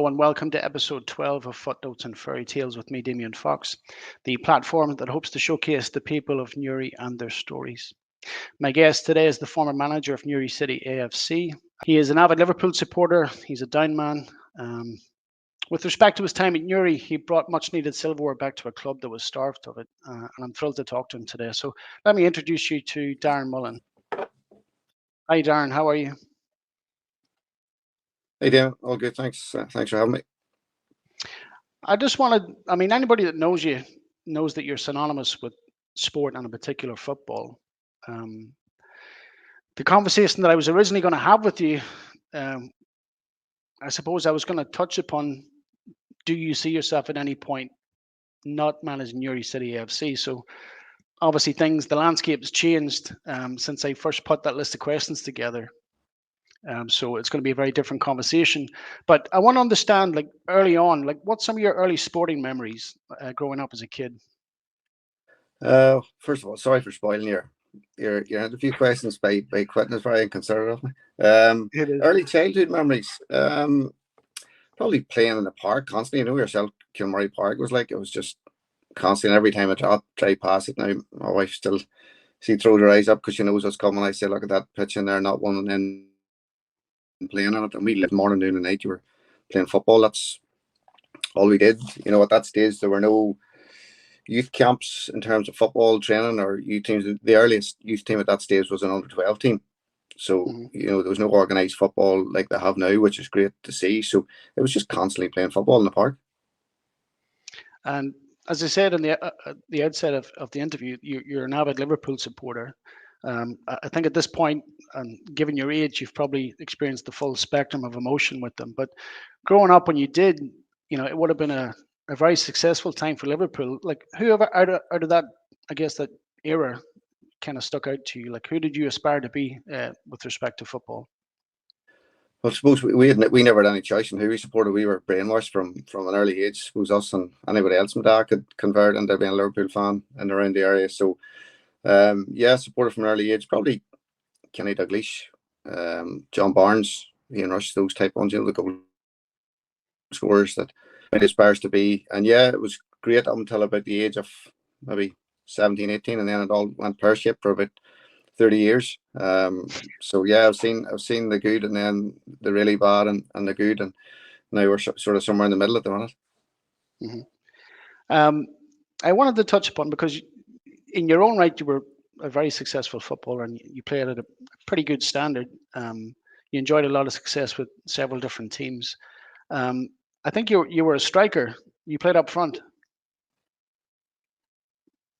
Hello and welcome to episode 12 of Footnotes and Fairy Tales with me, Damien Fox, the platform that hopes to showcase the people of Newry and their stories. My guest today is the former manager of Newry City AFC. He is an avid Liverpool supporter. He's a down man. With respect to his time at Newry, he brought much needed silverware back to a club that was starved of it, and I'm thrilled to talk to him today. So let me introduce you to Darren Mullen. Hi Darren, how are you? Hey Dan, all good, thanks. Thanks for having me. I just wanted, anybody that knows you knows that you're synonymous with sport and in particular football. The conversation that I was originally going to have with you, I suppose I was going to touch upon, do you see yourself at any point not managing Newry City AFC? So obviously the landscape has changed since I first put that list of questions together. So it's going to be a very different conversation. But I want to understand, like early on, like what's some of your early sporting memories growing up as a kid? First of all, sorry for spoiling your interview questions by quitting. It's very inconsiderate of me. Early childhood memories. Probably playing in the park constantly. You know yourself, Kilmurray Park was like. It was just constant. Every time I drive past it now, my wife still throws her eyes up because she knows what's coming. I say, look at that pitch in there, not one and then playing on it. And we lived morning, noon, and night. You were playing football. That's all we did. You know, at that stage there were no youth camps in terms of football training or youth teams. The earliest youth team at that stage was an under-12 team. So, you know, there was no organised football like they have now, which is great to see. So it was just constantly playing football in the park. And as I said in the outset of the interview, you're an avid Liverpool supporter. I think at this point, and given your age, you've probably experienced the full spectrum of emotion with them. But growing up when you did, you know, it would have been a very successful time for Liverpool. Like whoever out of that, I guess, that era kind of stuck out to you? Like who did you aspire to be with respect to football? Well, I suppose we never had any choice in who we supported. We were brainwashed from an early age. I suppose us and anybody else, my dad could convert into being a Liverpool fan and around the area. So, supported from an early age. Probably Kenny Dalglish, John Barnes, Ian Rush, those type ones. You know, the goal scorers that it aspires to be. And yeah, it was great up until about the age of maybe 17, 18, and then it all went pear-shaped for about 30 years. So yeah, I've seen the good and then the really bad and the good, and now we're sort of somewhere in the middle at the minute. Mm-hmm. I wanted to touch upon, because in your own right you were a very successful footballer and you played at a pretty good standard. You enjoyed a lot of success with several different teams. I think you were a striker. You played up front.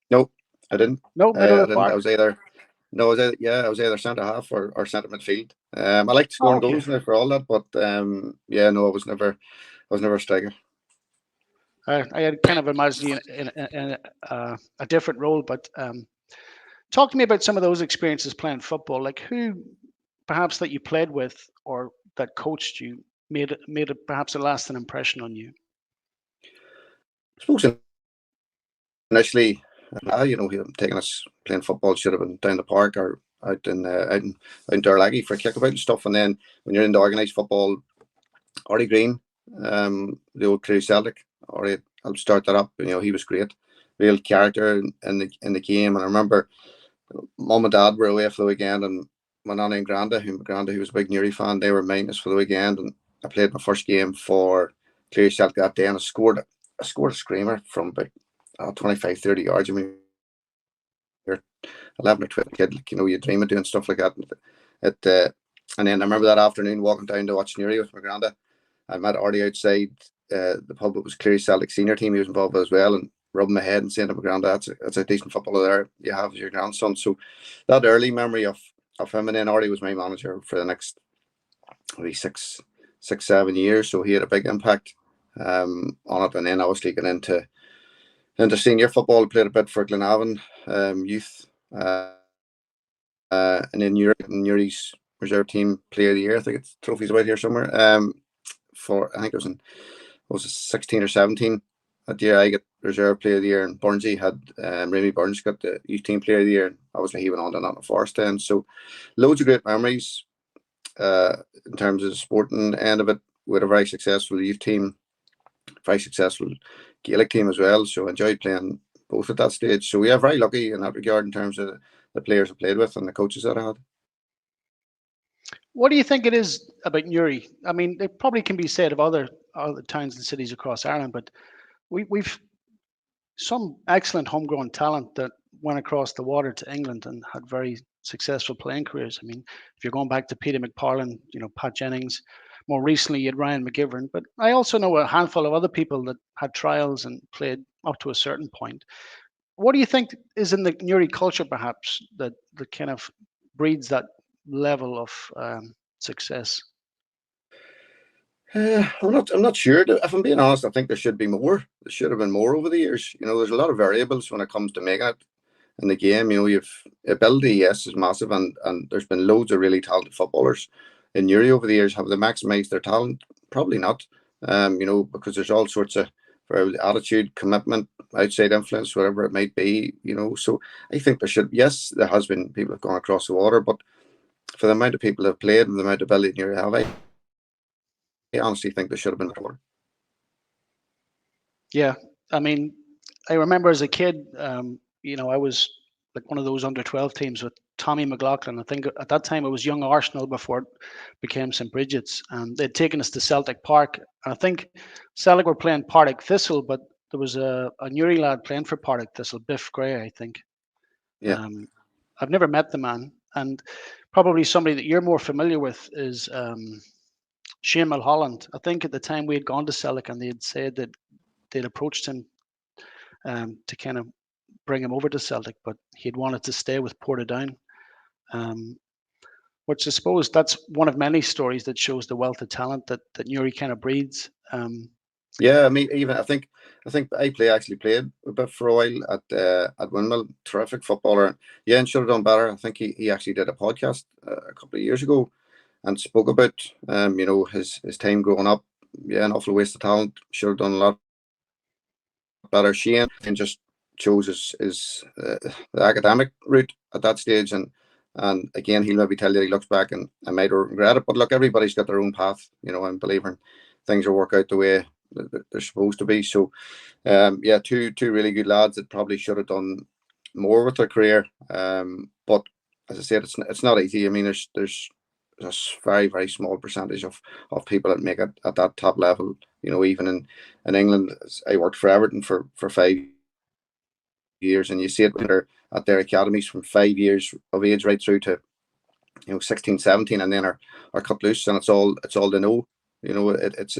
No, I didn't. No, middle of the park. I was either centre half or centre midfield. I liked scoring goals now for all that, but I was never a striker. I had kind of imagined you in a different role, but talk to me about some of those experiences playing football. Like who, perhaps that you played with or that coached you, made perhaps a lasting impression on you. I suppose initially, him taking us playing football should have been down the park or out in Darlaggy for kickabout and stuff. And then when you're into organised football, Ori Green, the old Crew Celtic, Ori helped start that up. You know, he was great, real character in the game. And I remember Mum and Dad were away for the weekend, and my nanny and Granda, who was a big Newry fan, they were minding us for the weekend, and I played my first game for Crew Celtic that day, and I scored a screamer from about 25, 30 yards. I mean, you're 11 or 12 kid, like, you know, you dream of doing stuff like that. And then I remember that afternoon walking down to watch Newry with my granda. I met Artie outside the pub. It was Cleary Celtic senior team he was involved with as well, and rubbing my head and saying to my granda, that's a decent footballer there you have as your grandson. So that early memory of him, and then Artie was my manager for the next maybe 6-7 years, so he had a big impact on it. And then obviously got into senior football, played a bit for Glenavon youth, and then Newry's reserve team player of the year. I think it's trophies about here somewhere. I think it was 16 or 17 that year. I got reserve player of the year, and Burnsy had Remy Burns got the youth team player of the year. And obviously he went on to Nottingham Forest then. So loads of great memories in terms of the sporting end of it. we had a very successful youth team, very successful Gaelic team as well. So I enjoyed playing both at that stage. So we are very lucky in that regard in terms of the players I played with and the coaches that I had. What do you think it is about Newry? I mean, it probably can be said of other towns and cities across Ireland, but we've some excellent homegrown talent that went across the water to England and had very successful playing careers. I mean, if you're going back to Peter McParlin, Pat Jennings, more recently you had Ryan McGivern, but I also know a handful of other people that had trials and played up to a certain point. What do you think is in the Newry culture, perhaps, that kind of breeds that level of success? I'm not sure. If I'm being honest, I think there should be more. There should have been more over the years. There's a lot of variables when it comes to making it in the game. You've ability, yes, is massive, and there's been loads of really talented footballers in Newry over the years. Have they maximised their talent? Probably not. Because there's all sorts of attitude, commitment, outside influence, whatever it might be. So I think yes, there has been people have gone across the water, but for the amount of people that have played and the amount of ability Newry have, I honestly think there should have been more. Yeah, I mean, I remember as a kid, I was like one of those under 12 teams with Tommy McLaughlin. I think at that time it was Young Arsenal before it became St. Bridget's, and they'd taken us to Celtic Park. And I think Celtic were playing Partick Thistle, but there was a Newry lad playing for Partick Thistle, Biff Gray, I think. Yeah. I've never met the man, and probably somebody that you're more familiar with is Shane Mulholland. I think at the time we had gone to Celtic and they had said that they'd approached him to kind of bring him over to Celtic, but he'd wanted to stay with Portadown, which I suppose that's one of many stories that shows the wealth of talent that Newry kind of breeds. Yeah, I mean, even I think I actually played a bit for a while at Windmill. Terrific footballer. Yeah, and should have done better. I think he actually did a podcast a couple of years ago and spoke about his time growing up. Yeah, an awful waste of talent. Should have done a lot better. Shane and just chose the academic route at that stage, and again he'll maybe tell you he looks back and might regret it. But look, everybody's got their own path. I'm believing things will work out the way they're supposed to be. So, two really good lads that probably should have done more with their career. But as I said, it's not easy. I mean, there's a very, very small percentage of people that make it at that top level. Even in England, I worked for Everton for 5 years, and you see it when they're at their academies from 5 years of age right through to 16, 17, and then are cut loose, and it's all they know. It's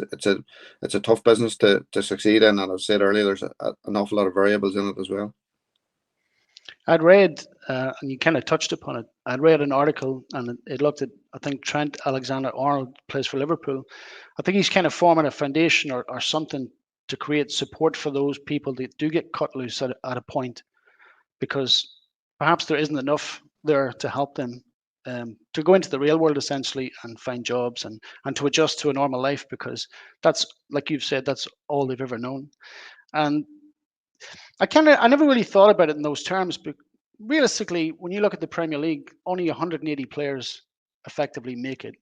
a tough business to succeed in, and I've said earlier, there's an awful lot of variables in it as well. I'd read, and you kind of touched upon it. I'd read an article, and it looked at, I think Trent Alexander-Arnold plays for Liverpool. I think he's kind of forming a foundation or something to create support for those people that do get cut loose at a point, because perhaps there isn't enough there to help them to go into the real world essentially and find jobs and to adjust to a normal life, because that's, like you've said, that's all they've ever known. And I never really thought about it in those terms, but realistically, when you look at the Premier League, only 180 players effectively make it.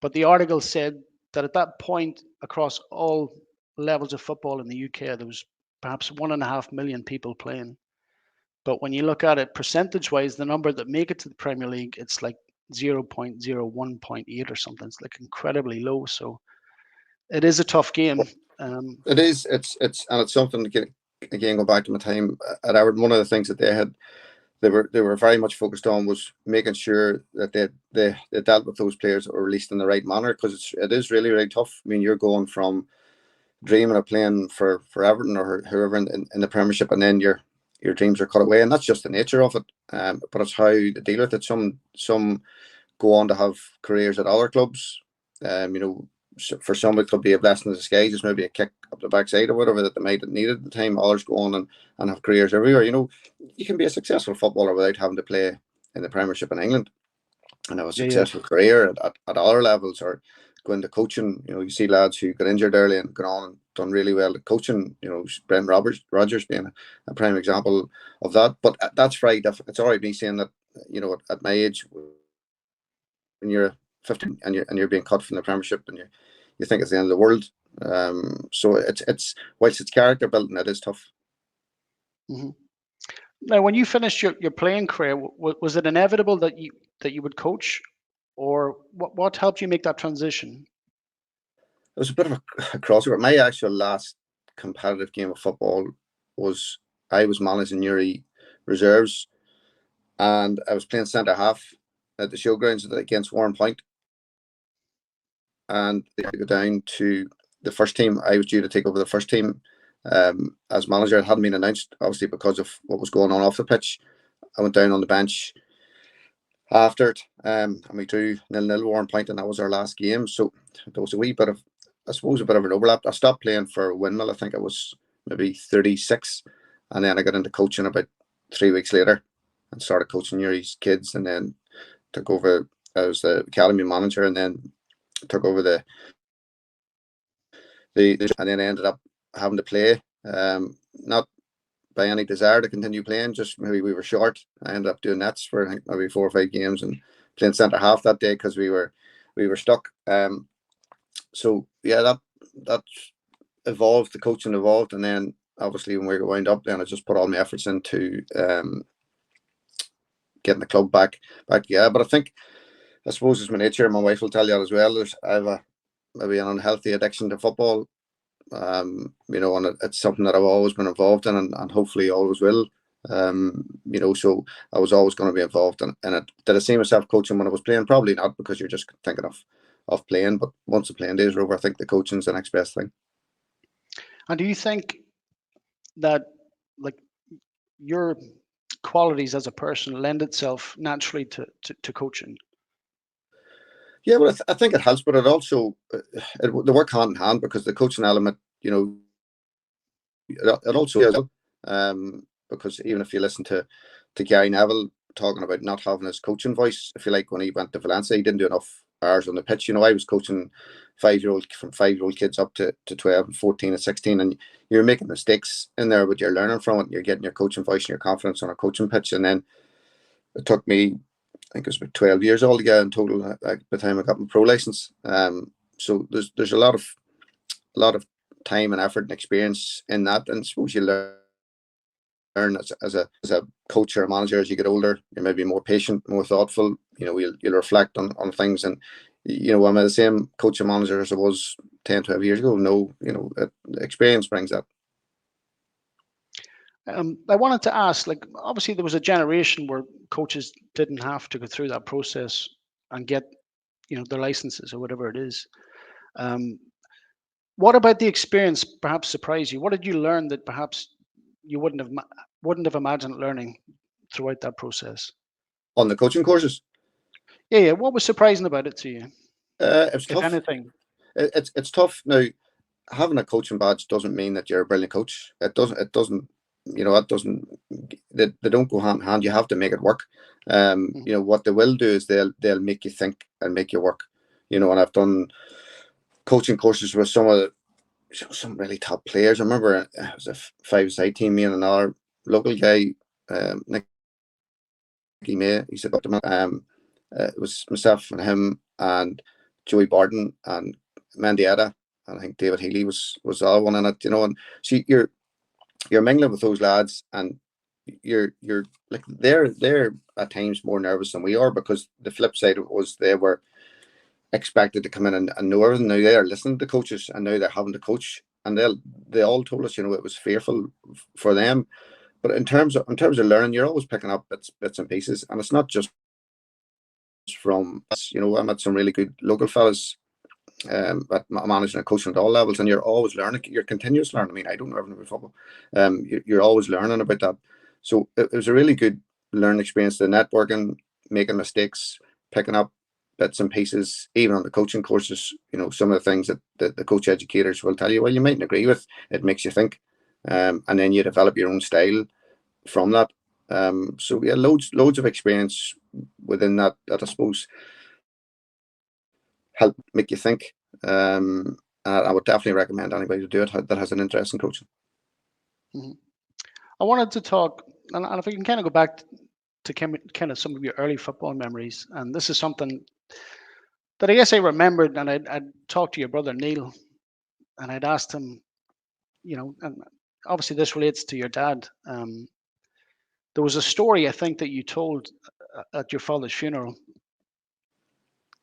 But the article said that at that point, across all levels of football in the UK, there was perhaps 1.5 million people playing. But when you look at it percentage-wise, the number that make it to the Premier League, it's like 0.01.8 or something. It's like incredibly low. So it is a tough game. It is. It's something to again go back to my time at Everton. One of the things that they were very much focused on was making sure that they dealt with those players that were released in the right manner, because it is really, really tough. I mean, you're going from dreaming of playing for Everton or whoever in the Premiership, and then your dreams are cut away, and that's just the nature of it. But it's how you deal with it. Some go on to have careers at other clubs. For some it could be a blessing in disguise, just maybe a kick up the backside or whatever that they might have needed at the time. Others go on and have careers everywhere. You can be a successful footballer without having to play in the Premiership in England and have a successful career at other levels, or go into coaching. You see lads who got injured early and gone on and done really well at coaching. Brendan Rodgers being a prime example of that. But that's right. It's all right me saying that, at my age, when you're and you're being cut from the Premiership, and you think it's the end of the world. So it's whilst it's character building, it is tough. Mm-hmm. Now, when you finished your playing career, was it inevitable that you would coach, or what helped you make that transition? It was a bit of a crossover. My actual last competitive game of football was I was managing Newry reserves, and I was playing centre half at the showgrounds against Warren Point, and they had to go down to the first team. I was due to take over the first team as manager. It hadn't been announced, obviously, because of what was going on off the pitch. I went down on the bench after it, and we drew 0-0 Warren Point, and that was our last game. So there was a wee bit of, I suppose, a bit of an overlap. I stopped playing for Windmill. I think I was maybe 36, and then I got into coaching about 3 weeks later, and started coaching Newry's kids, and then took over as the academy manager, and then took over the and then ended up having to play. Not by any desire to continue playing, just maybe we were short. I ended up doing nets for I think maybe 4 or 5 games and playing centre half that day because we were stuck. So yeah, that evolved. The coaching evolved, and then obviously when we wound up, then I just put all my efforts into getting the club back. Yeah, but I suppose it's my nature. My wife will tell you that as well. I have maybe an unhealthy addiction to football. And it's something that I've always been involved in, and hopefully always will. So I was always going to be involved in it. Did I see myself coaching when I was playing? Probably not, because you're just thinking of playing. But once the playing days are over, I think the coaching's the next best thing. And do you think that, like, your qualities as a person lend itself naturally to coaching? Yeah, well, I think it helps, but it also they work hand in hand, because the coaching element, it also as well. Because even if you listen to Gary Neville talking about not having his coaching voice, I feel like when he went to Valencia, he didn't do enough hours on the pitch. I was coaching 5-year-old kids up to 12 and 14 and 16, and you're making mistakes in there, but you're learning from it. You're getting your coaching voice and your confidence on a coaching pitch. And then it took me, I think it was about 12 years altogether in total by the time I got my pro license. So there's a lot of time and effort and experience in that, and I suppose you learn as a coach or a manager as you get older. You're maybe more patient, more thoughtful. You'll reflect on things, and I'm the same coach and manager as I was 10, 12 years ago. No, experience brings that. I wanted to ask, like, obviously there was a generation where coaches didn't have to go through that process and get, their licenses or whatever it is. What about the experience perhaps surprised you? What did you learn that perhaps you wouldn't have imagined learning throughout that process? On the coaching courses? Yeah. What was surprising about it to you? It's if tough. anything? It's tough. Now, having a coaching badge doesn't mean that you're a brilliant coach. It doesn't. It doesn't. They don't go hand in hand. You have to make it work. What they will do is they'll make you think and make you work. And I've done coaching courses with some really top players. I remember it was a 5-side team, me and another local guy, Nicky May. He's about to. It was myself and him and Joey Barton and Mendieta, and I think David Healy was the other one in it. And so you're mingling with those lads, and you're like they're at times more nervous than we are, because the flip side of it was they were expected to come in and know everything. Now they are listening to coaches, and now they're having to coach, and they all told us, it was fearful for them. But in terms of learning, you're always picking up bits and pieces, and it's not just from I met some really good local fellas at managing and coaching at all levels, and you're always learning. You're continuous learning. I mean, I don't know everything about football. You're always learning about that. So it was a really good learning experience. The networking, making mistakes, picking up bits and pieces, even on the coaching courses. Some of the things that the coach educators will tell you, well, you mightn't agree with. It makes you think, and then you develop your own style from that. So yeah, loads of experience within that I suppose help make you think. I would definitely recommend anybody to do it that has an interest in coaching. Mm-hmm. I wanted to talk, and if we can kind of go back to kind of some of your early football memories, and this is something that I guess I remembered, and I'd talked to your brother Neil, and I'd asked him, and obviously this relates to your dad. There was a story I think that you told at your father's funeral,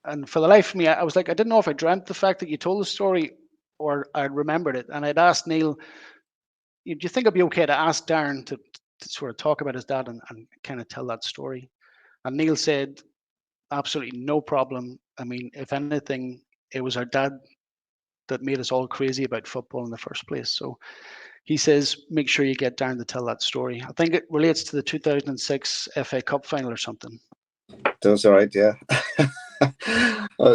and for the life of me, I was like, I didn't know if I dreamt the fact that you told the story or I remembered it. And I'd asked Neil, do you think it'd be okay to ask Darren to sort of talk about his dad and kind of tell that story? And Neil said, absolutely no problem. I mean, if anything, it was our dad that made us all crazy about football in the first place. So he says, make sure you get Darren to tell that story. I think it relates to the 2006 FA Cup final or something. That's all right, yeah.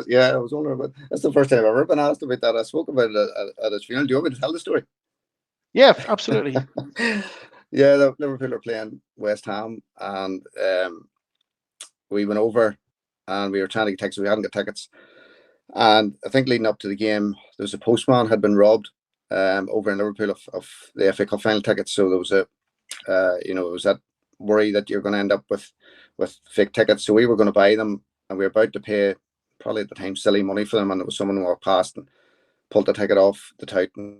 Yeah, I was wondering, but that's the first time I've ever been asked about that. I spoke about it at his funeral. Do you want me to tell the story? Yeah, absolutely. Yeah, Liverpool are playing West Ham, and we went over, and we were trying to get tickets. We hadn't got tickets, and I think leading up to the game, there was a postman had been robbed over in Liverpool of the FA Cup final tickets. So there was it was that worry that you're going to end up with fake tickets. So we were going to buy them, and we were about to pay probably at the time silly money for them, and there was someone who walked past and pulled the ticket off the tout and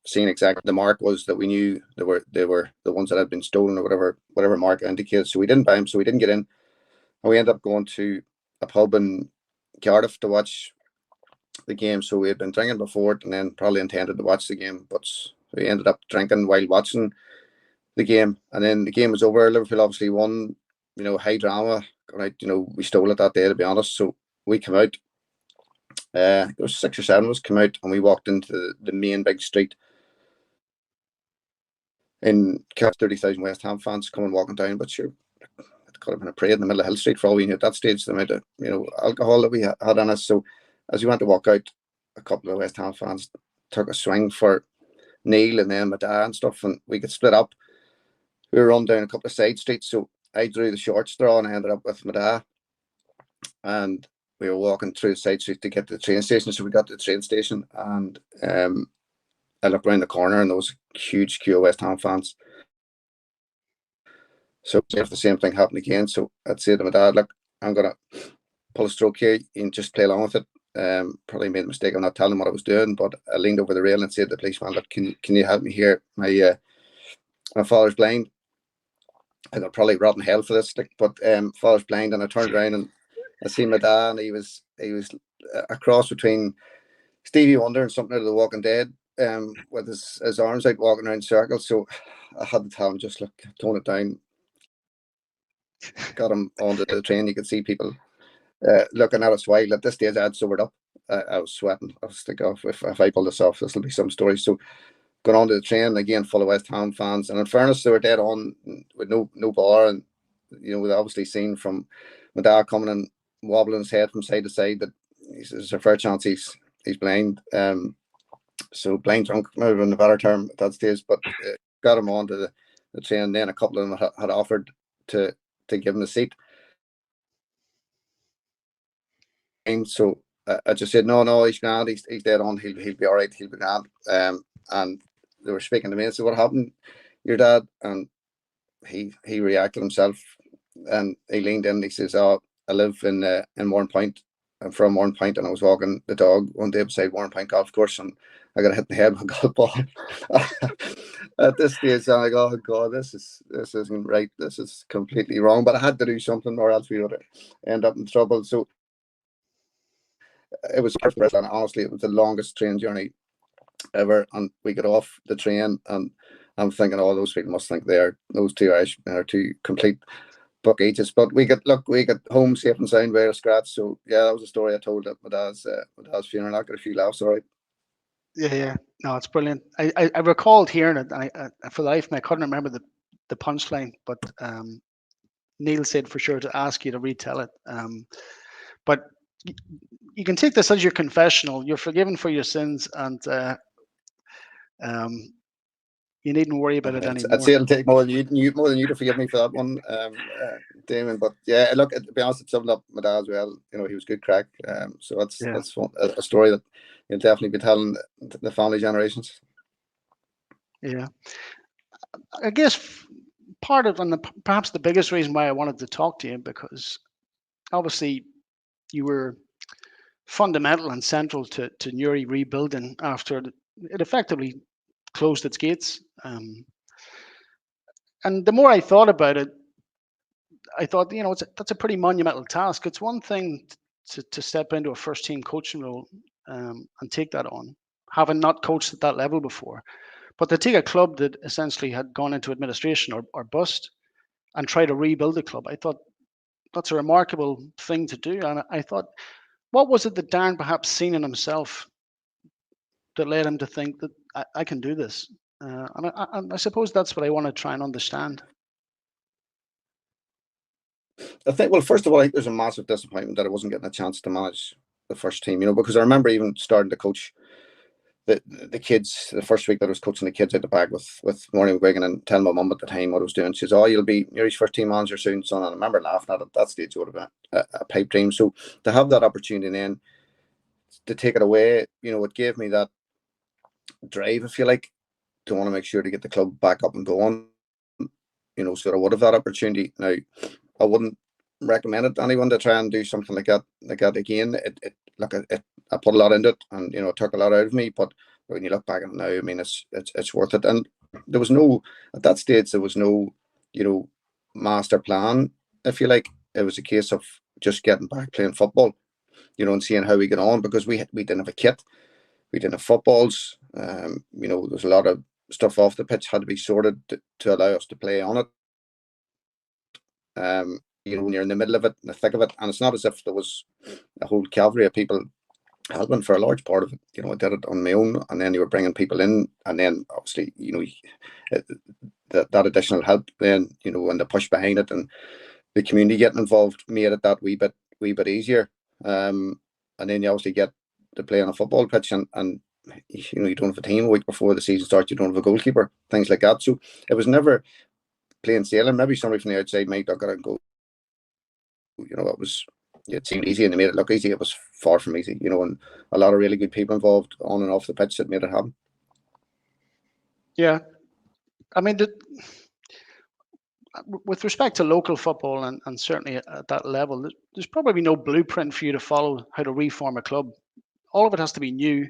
seeing exactly the mark was that we knew they were the ones that had been stolen or whatever mark indicated. So we didn't buy them, so we didn't get in, and we ended up going to a pub in Cardiff to watch the game. So we had been drinking before it, and then probably intended to watch the game, but we ended up drinking while watching the game. And then the game was over. Liverpool obviously won. High drama. Right, we stole it that day, to be honest. So we came out. It was 6 or 7 of us come out, and we walked into the main big street in 30,000 West Ham fans coming walking down. But sure, it could have been a parade in the middle of Hill Street for all we knew at that stage. The amount of alcohol that we had on us. So as we went to walk out, a couple of West Ham fans took a swing for Neil and then my dad and stuff, and we got split up. We were run down a couple of side streets, so I drew the short straw and I ended up with my dad, and we were walking through the side street to get to the train station. So we got to the train station, and I looked around the corner and there was a huge queue of West Ham fans. So if the same thing happened again, so I'd say to my dad, look, I'm gonna pull a stroke here and just play along with it. Probably made a mistake of not telling him what I was doing, but I leaned over the rail and said to the policeman, look, can you help me here? My father's blind. I got probably rotten hell for this, but father's blind, and I turned around and I seen my dad, and he was a cross between Stevie Wonder and something out of The Walking Dead, with his arms out walking around circles. So I had to tell him, just look, tone it down. Got him onto the train. You could see people looking at us while at this stage I had sobered up. I was sweating. I was thinking, oh, if I pull this off, this will be some story. So got onto the train again, full of West Ham fans, and in fairness, they were dead on with no bar, and we'd obviously seen from my dad coming and wobbling his head from side to side that there's a fair chance he's blind. So blind drunk might have been a better term at that stage, but got him onto the train. Then a couple of them had offered to give him a seat. And so I just said, no, he's grand. He's dead on. He'll be all right. He'll be grand. And they were speaking to me and said, what happened, your dad? And he reacted himself, and he leaned in and he says, oh, I live in Warren Point. I'm from Warren Point, and I was walking the dog one day beside Warren Point golf course, and I got hit in the head with a golf ball. At this stage, I'm like, oh God, this isn't right. This is completely wrong. But I had to do something, or else we would end up in trouble. So it was perfect, and honestly, it was the longest train journey ever. And we got off the train, and I'm thinking, oh, those people must think those two Irish are two complete buck ages. But we got home safe and sound without a scratch. So yeah, that was a story I told at my dad's funeral. I got a few laughs, all right. Yeah. No, it's brilliant. I recalled hearing it, and for the life of me, I couldn't remember the punchline, but Neil said for sure to ask you to retell it. But you can take this as your confessional. You're forgiven for your sins, and you needn't worry about it I'd anymore. say it'll take more than you to forgive me for that one, Damon. But yeah, look, to be honest, it summed up my dad as well. He was good crack. So that's fun, a story that you'll definitely be telling the family generations. Yeah, I guess part of, and perhaps the biggest reason why I wanted to talk to you, because obviously you were fundamental and central to Newry rebuilding after it effectively closed its gates. And the more I thought about it, I thought, that's a pretty monumental task. It's one thing to step into a first team coaching role and take that on, having not coached at that level before. But to take a club that essentially had gone into administration or bust and try to rebuild the club, I thought that's a remarkable thing to do. And I thought, what was it that Darren perhaps seen in himself that led him to think that I can do this? And I suppose that's what I want to try and understand. I think, well, first of all, I think there's a massive disappointment that I wasn't getting a chance to manage the first team, because I remember even starting to coach the kids the first week that I was coaching the kids at the back with Morning Wigan and telling my mum at the time what I was doing. She says, "Oh, you'll be Newry's first team manager soon, son." And I remember laughing at it. At that stage, it would have been a pipe dream. So to have that opportunity then to take it away, it gave me that drive, if you like, to want to make sure to get the club back up and going. So I would have that opportunity. Now, I wouldn't recommend it to anyone to try and do something like that again. I put a lot into it, and it took a lot out of me. But when you look back at it now, I mean, it's worth it. And there was no at that stage there was no master plan, if you like. It was a case of just getting back playing football, and seeing how we get on, because we didn't have a kit, we didn't have footballs. There's a lot of stuff off the pitch had to be sorted to allow us to play on it. When you're in the middle of it, in the thick of it, and it's not as if there was a whole cavalry of people helping for a large part of it. I did it on my own, and then you were bringing people in, and then obviously, that additional help, then, and the push behind it, and the community getting involved made it that wee bit easier. And then you obviously get to play on a football pitch, and you don't have a team a week before the season starts, you don't have a goalkeeper, things like that. So it was never plain sailing. Maybe somebody from the outside might look at it and go, it seemed easy and they made it look easy. It was far from easy, and a lot of really good people involved on and off the pitch that made it happen. Yeah. I mean, with respect to local football and certainly at that level, there's probably no blueprint for you to follow how to reform a club. All of it has to be new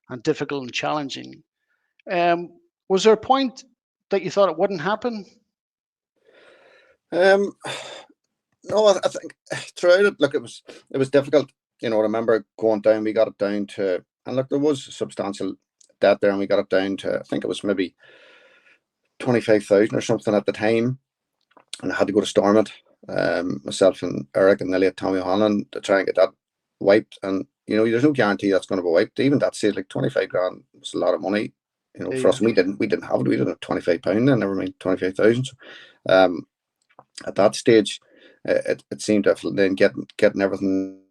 and difficult and challenging. Was there a point that you thought it wouldn't happen? No, I think throughout it, look, it was difficult. I remember going down. We got it down to, and look, there was substantial debt there, and we got it down to, I think it was maybe 25,000 or something at the time, and I had to go to Stormont, myself and Eric and Lily, Tommy Holland, to try and get that wiped. And there's no guarantee that's going to be wiped. Even that says like 25 grand was a lot of money. For us, we didn't have it. We didn't have £25 then, never mind 25,000. So, at that stage, it seemed to have then getting everything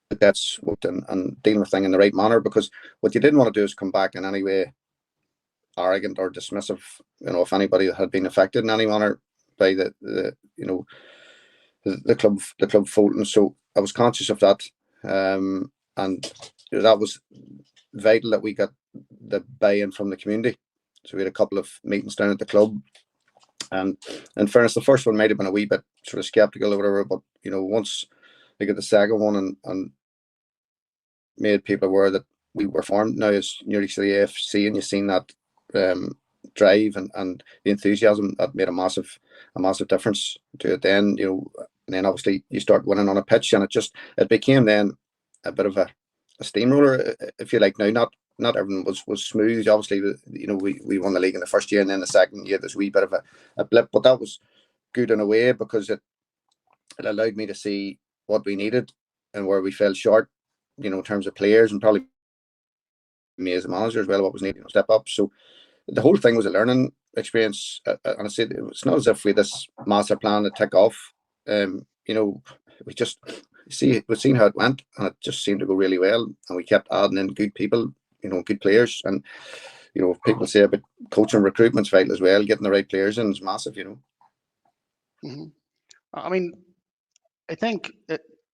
that's worked and dealing with things in the right manner, because what you didn't want to do is come back in any way arrogant or dismissive, if anybody had been affected in any manner by the club folding. So I was conscious of that, and that was vital that we got the buy-in from the community. So we had a couple of meetings down at the club, and in fairness, the first one might have been a wee bit sort of skeptical or whatever, but once we got the second one and made people aware that we were formed now as Newry City AFC, and you've seen that drive and the enthusiasm, that made a massive difference to it. Then and then obviously you start winning on a pitch, and it became then a bit of a steamroller, if you like. Now not everything was smooth. Obviously, we won the league in the first year, and then the second year there's a wee bit of a blip, but that was good in a way, because it allowed me to see what we needed and where we fell short, in terms of players, and probably me as a manager as well, what was needed to step up. So the whole thing was a learning experience, and I said it's not as if we had this master plan to tick off. We just we've seen how it went, and it just seemed to go really well, and we kept adding in good people, good players. And people say about coaching recruitment's vital as well. Getting the right players in is massive. Mm-hmm. I mean, I think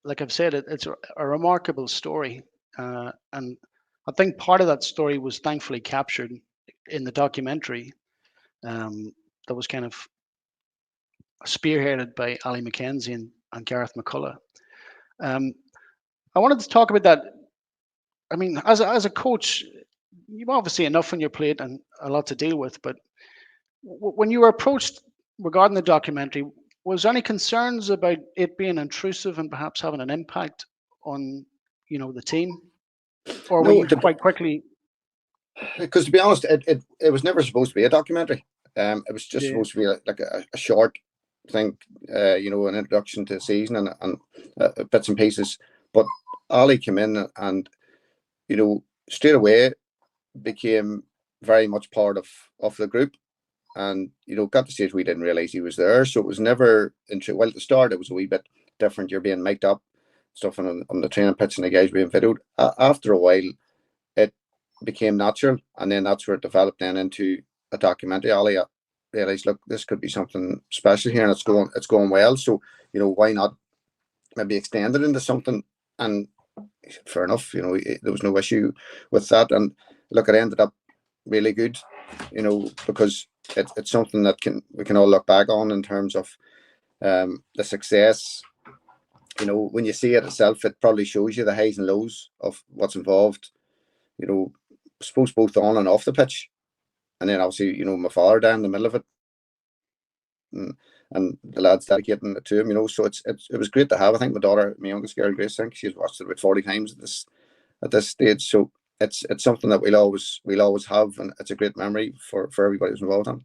like I've said, it's a remarkable story, and I think part of that story was thankfully captured in the documentary that was kind of spearheaded by Ali Mackenzie and Gareth McCullough. Um, I wanted to talk about that. I mean, as a coach, you've obviously enough on your plate and a lot to deal with. But when you were approached regarding the documentary, was there any concerns about it being intrusive and perhaps having an impact on, the team, or were No, you quite quickly? because to be honest, it was never supposed to be a documentary. It was just Yeah, supposed to be like a short thing, an introduction to the season and bits and pieces. But Ali came in and straight away became very much part of the group, and got to stage we didn't realize he was there. So it was never into. Well, at the start it was a wee bit different. You're being mic'd up, stuff on the training pitch, and the guys being videoed. After a while, it became natural, and then that's where it developed then into a documentary. Ali realized, look, this could be something special here, and it's going well. So why not maybe extend it into something? And fair enough, there was no issue with that. And look, it ended up really good, because it's something that we can all look back on in terms of the success. When you see it itself, it probably shows you the highs and lows of what's involved. I suppose both on and off the pitch, and then obviously my father down in the middle of it, and the lads dedicating it to him. So it was great to have. I think my daughter, my youngest girl Grace, I think she's watched it about 40 times at this stage. So it's something that we'll always have, and it's a great memory for everybody who's involved in.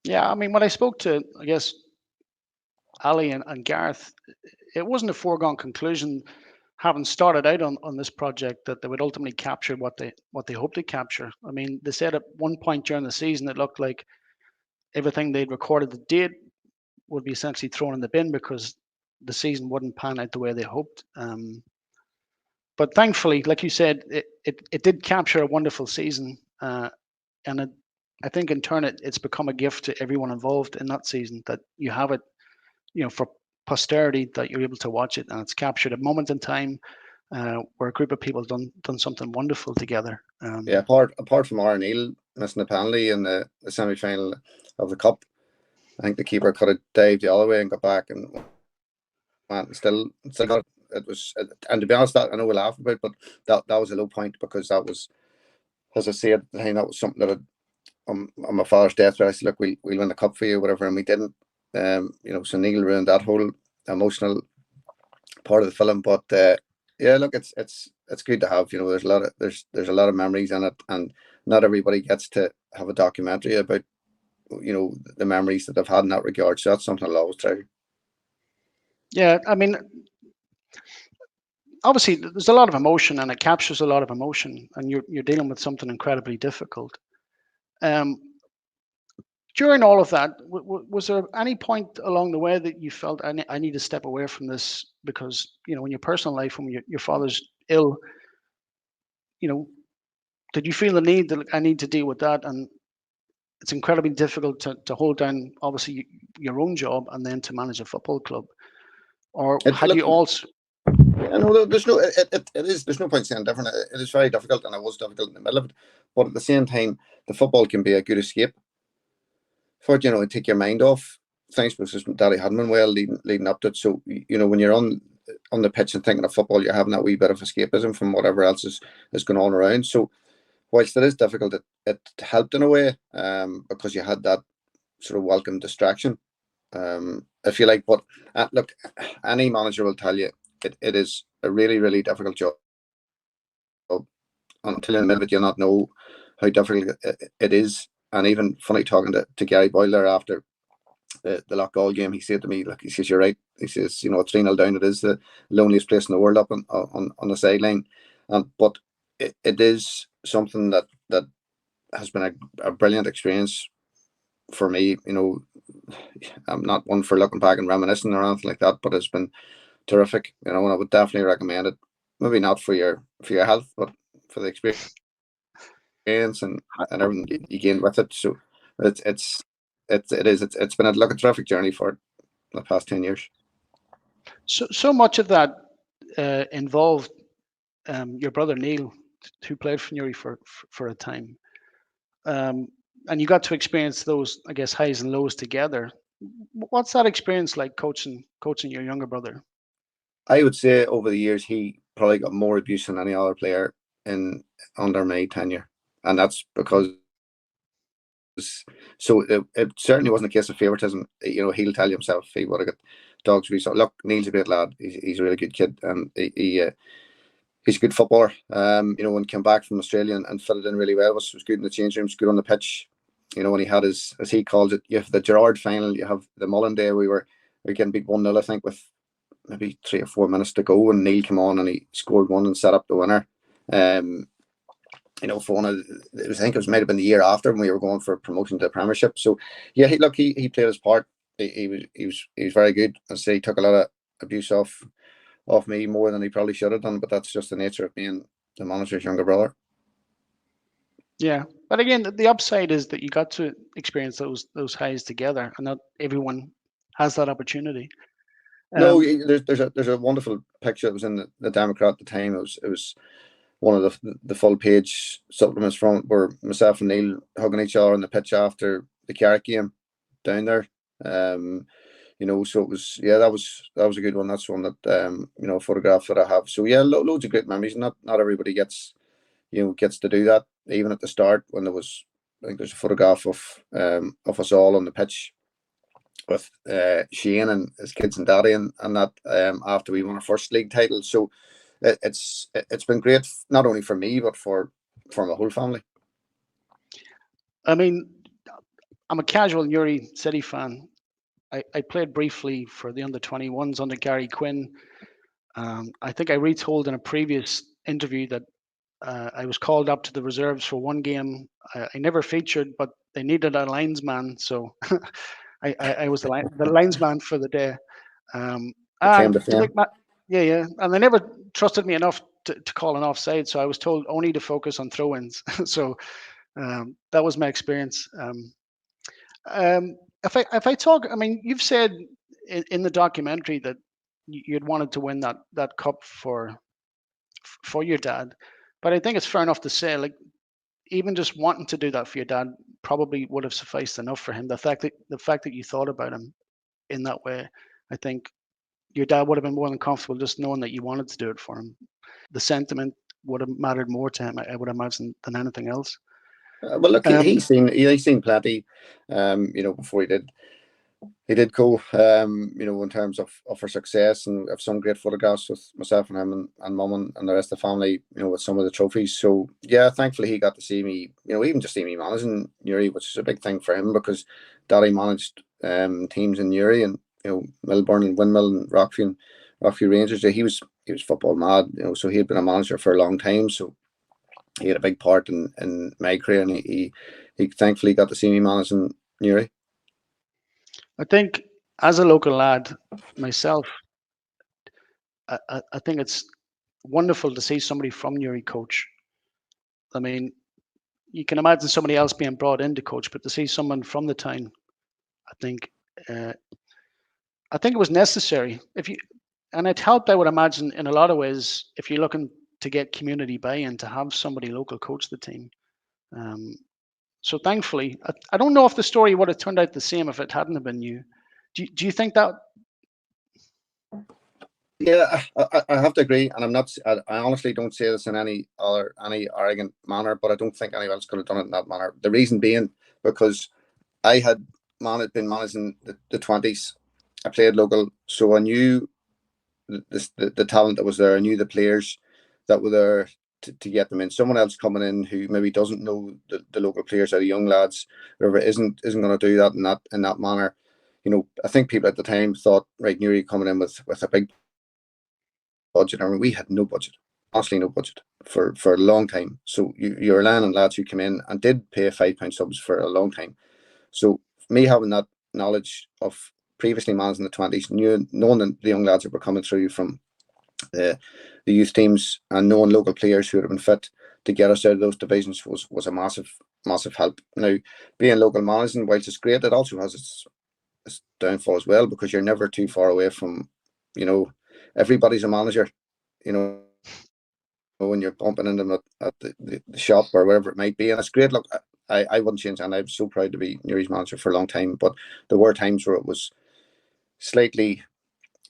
yeah. I mean, when I spoke to, I guess, Ali and Gareth, it wasn't a foregone conclusion, having started out on this project, that they would ultimately capture what they hoped to capture. I mean, they said at one point during the season it looked like everything they'd recorded to date would be essentially thrown in the bin because the season wouldn't pan out the way they hoped. But thankfully, like you said, it did capture a wonderful season, and I think in turn it's become a gift to everyone involved in that season, that you have it, for posterity, that you're able to watch it, and it's captured a moment in time where a group of people done something wonderful together. Yeah, apart from Aaron Neal missing the penalty in the semi final of the cup, I think the keeper could have dived the other way and got back and went and still got it. And to be honest, that I know we laugh about, but that was a low point, because that was, as I said at the time, that was something that on my father's deathbed I said, look, we'll win the cup for you, whatever, and we didn't. So Neil ruined that whole emotional part of the film. But yeah, look, it's good to have. There's a lot of memories in it, and not everybody gets to have a documentary about the memories that they've had in that regard. So that's something I'll always treasure. Yeah, I mean, obviously there's a lot of emotion, and it captures a lot of emotion, and you're dealing with something incredibly difficult. Um, During all of that, was there any point along the way that you felt, I need to step away from this because, in your personal life, when your father's ill, you know, did you feel the need that I need to deal with that? And it's incredibly difficult to hold down, obviously, your own job and then to manage a football club. Or had Look, you also? I know there's no it is there's no point saying different. It is very difficult, and it was difficult in the middle of it. But at the same time, the football can be a good escape for it, and take your mind off things, because Daddy hadn't been well leading up to it. So when you're on the pitch and thinking of football, you're having that wee bit of escapism from whatever else is going on around. So whilst it is difficult, it helped in a way, because you had that sort of welcome distraction, if you like. But look, any manager will tell you it is a really, really difficult job. Until you're in the middle of it, you'll not know how difficult it is. And even funny, talking to Gary Boyle after the Loughgall game, he said to me, "Look," he says, "you're right." He says, "It's 3-0 down. It is the loneliest place in the world up on the sideline." But it is something that has been a brilliant experience for me. I'm not one for looking back and reminiscing or anything like that, but it's been terrific. And I would definitely recommend it. Maybe not for your health, but for the experience and everything you gain with it. So it's been a terrific journey for the past 10 years. So much of that involved your brother Neil, who played for Newry for a time. And you got to experience those, I guess, highs and lows together. What's that experience like, coaching your younger brother? I would say over the years he probably got more abuse than any other player in under my tenure, and that's because it certainly wasn't a case of favouritism. He'll tell you himself he would have got dogs. Look, Neil's a great lad. He's a really good kid, and he's a good footballer. When he came back from Australia and fitted in really well, was good in the change rooms, good on the pitch. When he had his, as he calls it, you have the Gerard final, you have the Mullen day. We were getting beat 1-0, I think, with maybe 3 or 4 minutes to go, and Neil came on and he scored one and set up the winner. For one of, I think it might have been the year after when we were going for promotion to the Premiership. So yeah, he played his part. He was very good. I say he took a lot of abuse off me, more than he probably should have done, but that's just the nature of being the manager's younger brother. Yeah, but again, the upside is that you got to experience those highs together, and not everyone has that opportunity. No, there's a wonderful picture that was in the Democrat at the time. It was one of the full page supplements from where myself and Neil hugging each other on the pitch after the Carrick game down there. So it was, that was a good one. That's one that photograph that I have. So yeah, loads of great memories. Not everybody gets to do that. Even at the start, when I think there's a photograph of us all on the pitch with Shane and his kids and daddy and that after we won our first league title. So it's been great, not only for me but for my whole family. I mean, I'm a casual Newry City fan. I played briefly for the under-21s under Gary Quinn. I think I retold in a previous interview that I was called up to the reserves for one game. I never featured, but they needed a linesman, so I was the linesman for the day. Yeah, and they never trusted me enough to call an offside, so I was told only to focus on throw-ins. So that was my experience. If I talk, I mean, you've said in the documentary that you'd wanted to win that cup for your dad, but I think it's fair enough to say, like, even just wanting to do that for your dad probably would have sufficed enough for him. The fact that you thought about him in that way, I think your dad would have been more than comfortable just knowing that you wanted to do it for him. The sentiment would have mattered more to him, I would imagine, than anything else. Well, look, he's seen plenty, before he did go, in terms of our success, and have some great photographs with myself and him and Mum and the rest of the family, with some of the trophies. So yeah, thankfully he got to see me, even just see me managing Newry, which is a big thing for him, because Daddy managed teams in Newry and Melbourne and Windmill and Rockview Rangers. He was football mad, so he had been a manager for a long time. So he had a big part in my career, and he thankfully got to see me managing Newry. I think as a local lad myself, I think it's wonderful to see somebody from Newry coach. I mean, you can imagine somebody else being brought in to coach, but to see someone from the town, I think it was necessary. And it helped, I would imagine, in a lot of ways, if you're looking to get community buy-in, to have somebody local coach the team. So thankfully, I don't know if the story would have turned out the same if it hadn't have been you. Do you think that? Yeah, I have to agree, and I honestly don't say this in any arrogant manner, but I don't think anyone else could have done it in that manner. The reason being because I had been managing the 20s. I played local, so I knew the talent that was there. I knew the players that were there to get them in. Someone else coming in who maybe doesn't know the local players, or the young lads, whoever isn't going to do that in that manner. I think people at the time thought, right, Newry coming in with a big budget. I mean, we had no budget, honestly, no budget for a long time. So you're relying on lads who came in and did pay £5 subs for a long time. So me having that knowledge of previously managing the 20s, knowing the young lads that were coming through from the youth teams, and knowing local players who would have been fit to get us out of those divisions was a massive help. Now, being local managing, whilst it's great, it also has its downfall as well, because you're never too far away from, everybody's a manager, when you're bumping into them at the shop or wherever it might be. And it's great. Look, I wouldn't change, and I'm so proud to be Newry's manager for a long time, but there were times where it was slightly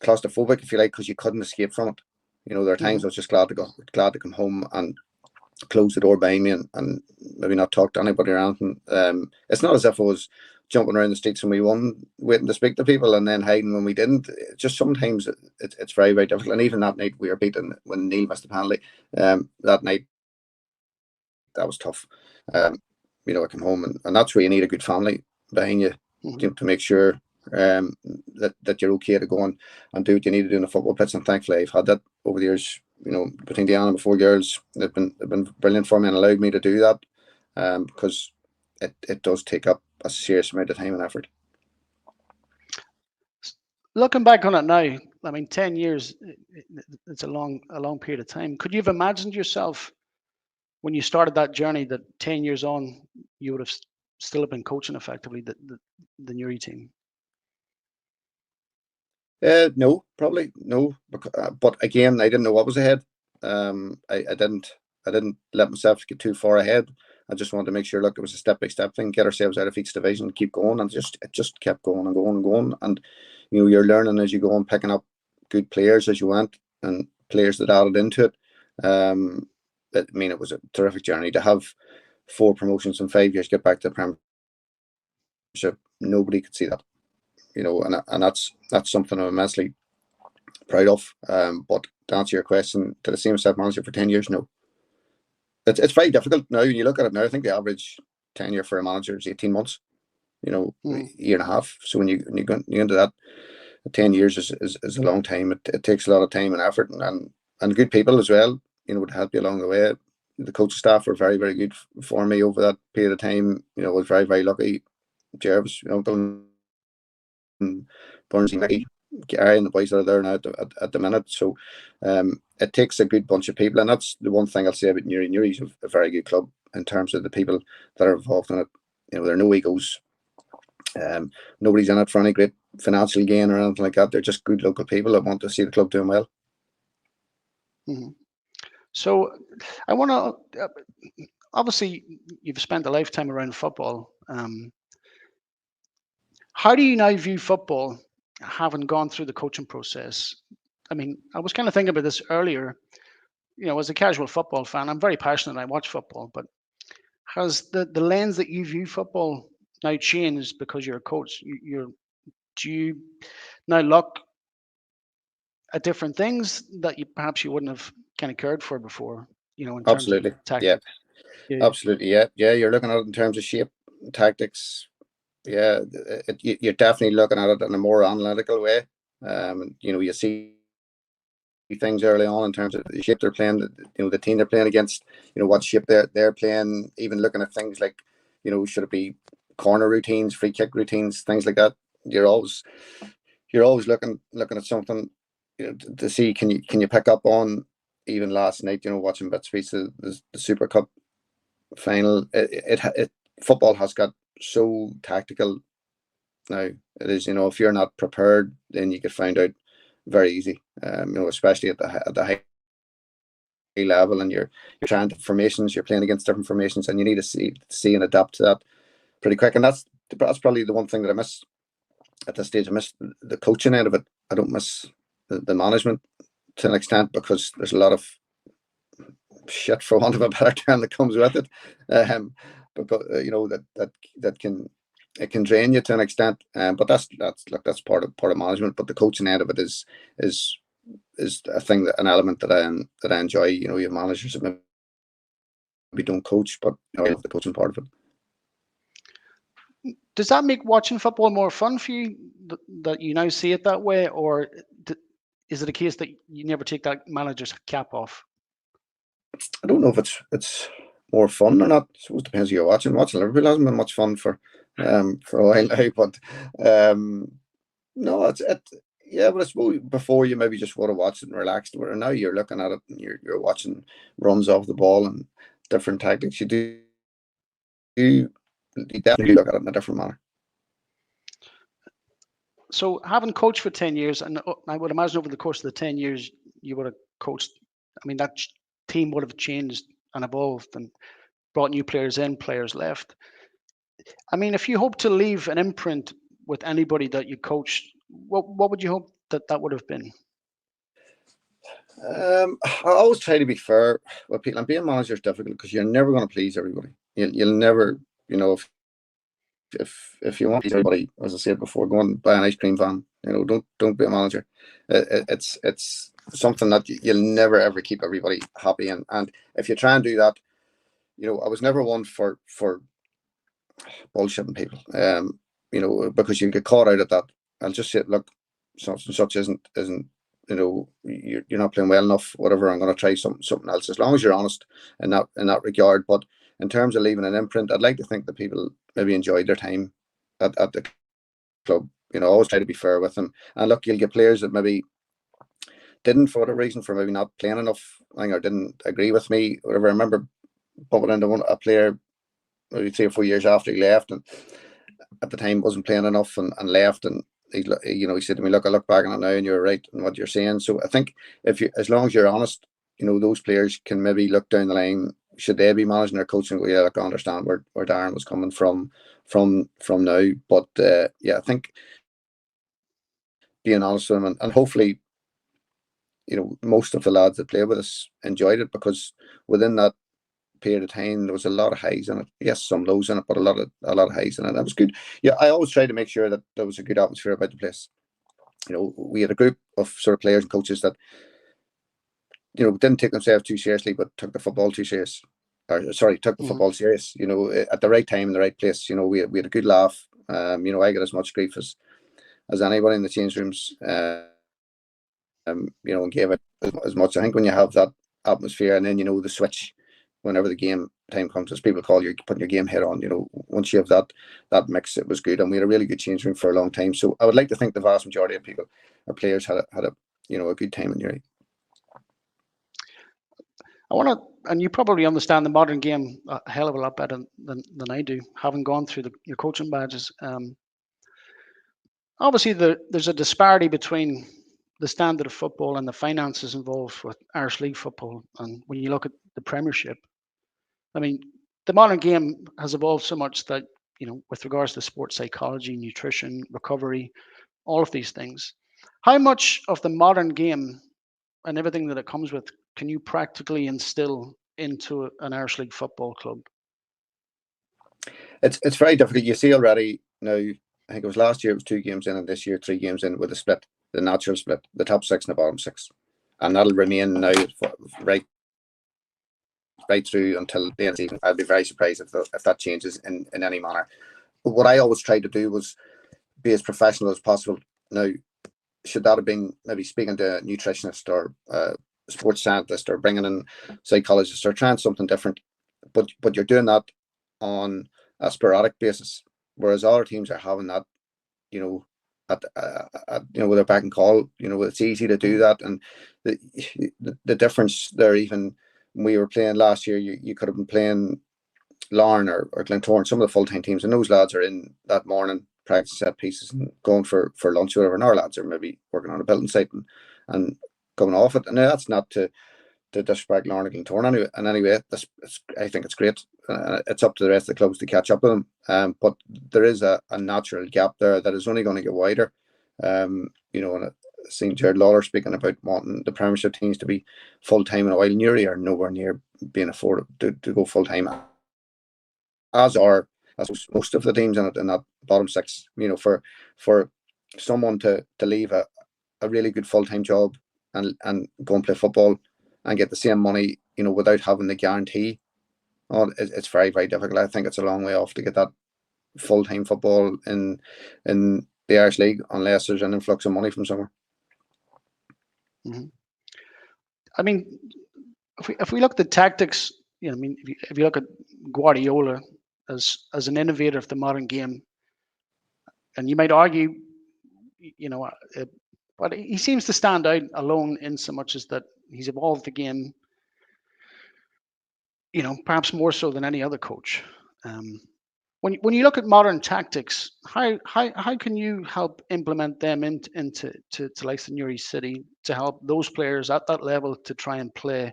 claustrophobic, if you like, because you couldn't escape from it. You know, there are times I was just glad to come home and close the door behind me and maybe not talk to anybody or anything. It's not as if I was jumping around the streets when we won, waiting to speak to people and then hiding when we didn't. Just sometimes it's very, very difficult. And even that night we were beaten when Neil missed the penalty. That night, that was tough. You know, I come home and that's where you need a good family behind you, to make sure that you're okay to go and do what you need to do in the football pitch. And thankfully I've had that over the years. You know, between Diana and my 4 girls, they've been brilliant for me and allowed me to do that, because it does take up a serious amount of time and effort. Looking back on it now, I mean, 10 years, it's a long period of time. Could you have imagined yourself when you started that journey that 10 years on, you would have still have been coaching effectively the Newry team? No, probably no. But again, I didn't know what was ahead. I didn't let myself get too far ahead. I just wanted to make sure, look, it was a step by step thing, get ourselves out of each division, keep going, and it just kept going and going and going. And you know, you're learning as you go and picking up good players as you went and players that added into it. I mean, it was a terrific journey to have 4 promotions in 5 years, get back to the Premiership. Nobody could see that, you know, and that's something I'm immensely proud of. But to answer your question, did I see myself manager for 10 years? No. It's very difficult now when you look at it now. I think the average tenure for a manager is 18 months, you know, year and a half. So when you go into that, 10 years is a long time. It takes a lot of time and effort and good people as well, you know, would help you along the way. The coaching staff were very, very good for me over that period of time. You know, I was very, very lucky. Jervis, you know, Burns and Mickey, Gary and the boys that are there now at the minute. So it takes a good bunch of people, and that's the one thing I'll say about Newry. Newry's a very good club in terms of the people that are involved in it. You know, there are no egos. Nobody's in it for any great financial gain or anything like that. They're just good local people that want to see the club doing well. So I want to, obviously you've spent a lifetime around football. How do you now view football, having gone through the coaching process? I mean, I was kind of thinking about this earlier. You know, as a casual football fan, I'm very passionate. I watch football, but has the lens that you view football now changed because you're a coach? Do you now look at different things that perhaps you wouldn't have kind of cared for before? You know, in terms of tactics. Yeah, absolutely. Yeah, you're looking at it in terms of shape, tactics. Yeah, you're definitely looking at it in a more analytical way. You know, you see things early on in terms of the shape they're playing, you know, the team they're playing against, you know, what shape they're playing, even looking at things like, you know, should it be corner routines, free kick routines, things like that. You're always looking at something, you know, to see can you pick up on. Even last night, you know, watching bits of the Super Cup final, football has got so tactical now. It is, you know, if you're not prepared, then you get found out very easy. You know, especially at the high level, and you're trying to formations, you're playing against different formations, and you need to see and adapt to that pretty quick. And that's probably the one thing that I miss at this stage. I miss the coaching end of it. I don't miss the management to an extent, because there's a lot of shit, for want of a better term, that comes with it. Because you know that can drain you to an extent. But that's part of management. But the coaching end of it is a thing, an element that I enjoy. You know, you have managers that maybe don't coach, but you know, I love the coaching part of it. Does that make watching football more fun for you, that you now see it that way, or is it a case that you never take that manager's cap off? I don't know if it's more fun or not. I suppose it depends who you're watching. Watching Liverpool hasn't been much fun for a while now, but no, it's yeah. But I suppose before you maybe just want to watch it and relax, where now you're looking at it and you're watching runs off the ball and different tactics. You definitely look at it in a different manner. So, having coached for 10 years, and I would imagine over the course of the 10 years, you would have coached, I mean, that team would have changed and evolved and brought new players in, players left. I mean, if you hope to leave an imprint with anybody that you coach, what would you hope that would have been? I always try to be fair with people, and being manager is difficult because you're never going to please everybody. You'll never, if you want to please everybody, as I said before, go and buy an ice cream van. Don't be a manager. It's something that you'll never ever keep everybody happy, and if you try and do that, I was never one for bullshitting people. Because you get caught out at that. I'll just say, look, such and such isn't you're not playing well enough, whatever. I'm going to try something else, as long as you're honest in that regard. But in terms of leaving an imprint, I'd like to think that people maybe enjoyed their time at the club. Always try to be fair with them. And look, you'll get players that maybe didn't, for whatever reason, for maybe not playing enough, or didn't agree with me, whatever. I remember bumping into a player maybe 3 or 4 years after he left, and at the time wasn't playing enough and left, and he said to me, look, I look back on it now and you're right in what you're saying. So I think as long as you're honest, those players can maybe look down the line, should they be managing their coach, and go, yeah, look, I understand where Darren was coming from now. But I think being honest with them, and hopefully most of the lads that play with us enjoyed it, because within that period of time there was a lot of highs in it. Yes, some lows in it, but a lot of highs in it. That was good. Yeah, I always try to make sure that there was a good atmosphere about the place. We had a group of sort of players and coaches that didn't take themselves too seriously, but took the football too serious. Took the football serious. At the right time in the right place. We had a good laugh. I got as much grief as anybody in the change rooms. And gave it as much. I think when you have that atmosphere, and then the switch whenever the game time comes, as people call you, putting your game head on. Once you have that mix, it was good, and we had a really good change room for a long time. So I would like to think the vast majority of people, our players, had a good time in Newry. I want to, and you probably understand the modern game a hell of a lot better than I do, having gone through your coaching badges. Obviously, there's a disparity between the standard of football and the finances involved with Irish League football. And when you look at the Premiership, I mean, the modern game has evolved so much that, with regards to sports psychology, nutrition, recovery, all of these things, how much of the modern game and everything that it comes with can you practically instill into an Irish League football club? It's very difficult. You see already now, I think it was last year, it was 2 games in, and this year 3 games in, with a split, the natural split, the top 6 and the bottom 6. And that'll remain now right through until the end of the season. I'd be very surprised if that changes in any manner. But what I always tried to do was be as professional as possible. Now, should that have been maybe speaking to a nutritionist or a sports scientist, or bringing in psychologists, or trying something different, but you're doing that on a sporadic basis, whereas other teams are having that, at with their back and call, it's easy to do that. And the difference there, even when we were playing last year, you could have been playing Larne or Glentoran, some of the full-time teams, and those lads are in that morning practice set pieces and going for lunch or whatever, and our lads are maybe working on a building site and coming off it. And that's not to disrespect Larne or Glentoran anyway. I think it's great. It's up to the rest of the clubs to catch up with them. But there is a natural gap there that is only going to get wider. And I've seen Jared Lawler speaking about wanting the Premiership teams to be full-time in a while. Newry are nowhere near being afforded to go full-time, as are most of the teams in that bottom 6. For someone to leave a really good full-time job and go and play football and get the same money, without having the guarantee, it's very, very difficult. I think it's a long way off to get that full-time football in the Irish League, unless there's an influx of money from somewhere. Mm-hmm. I mean, if we look at the tactics, if you look at Guardiola as an innovator of the modern game, and you might argue, but he seems to stand out alone in so much as that he's evolved the game, perhaps more so than any other coach. When you look at modern tactics, how can you help implement them into like the Newry City, to help those players at that level to try and play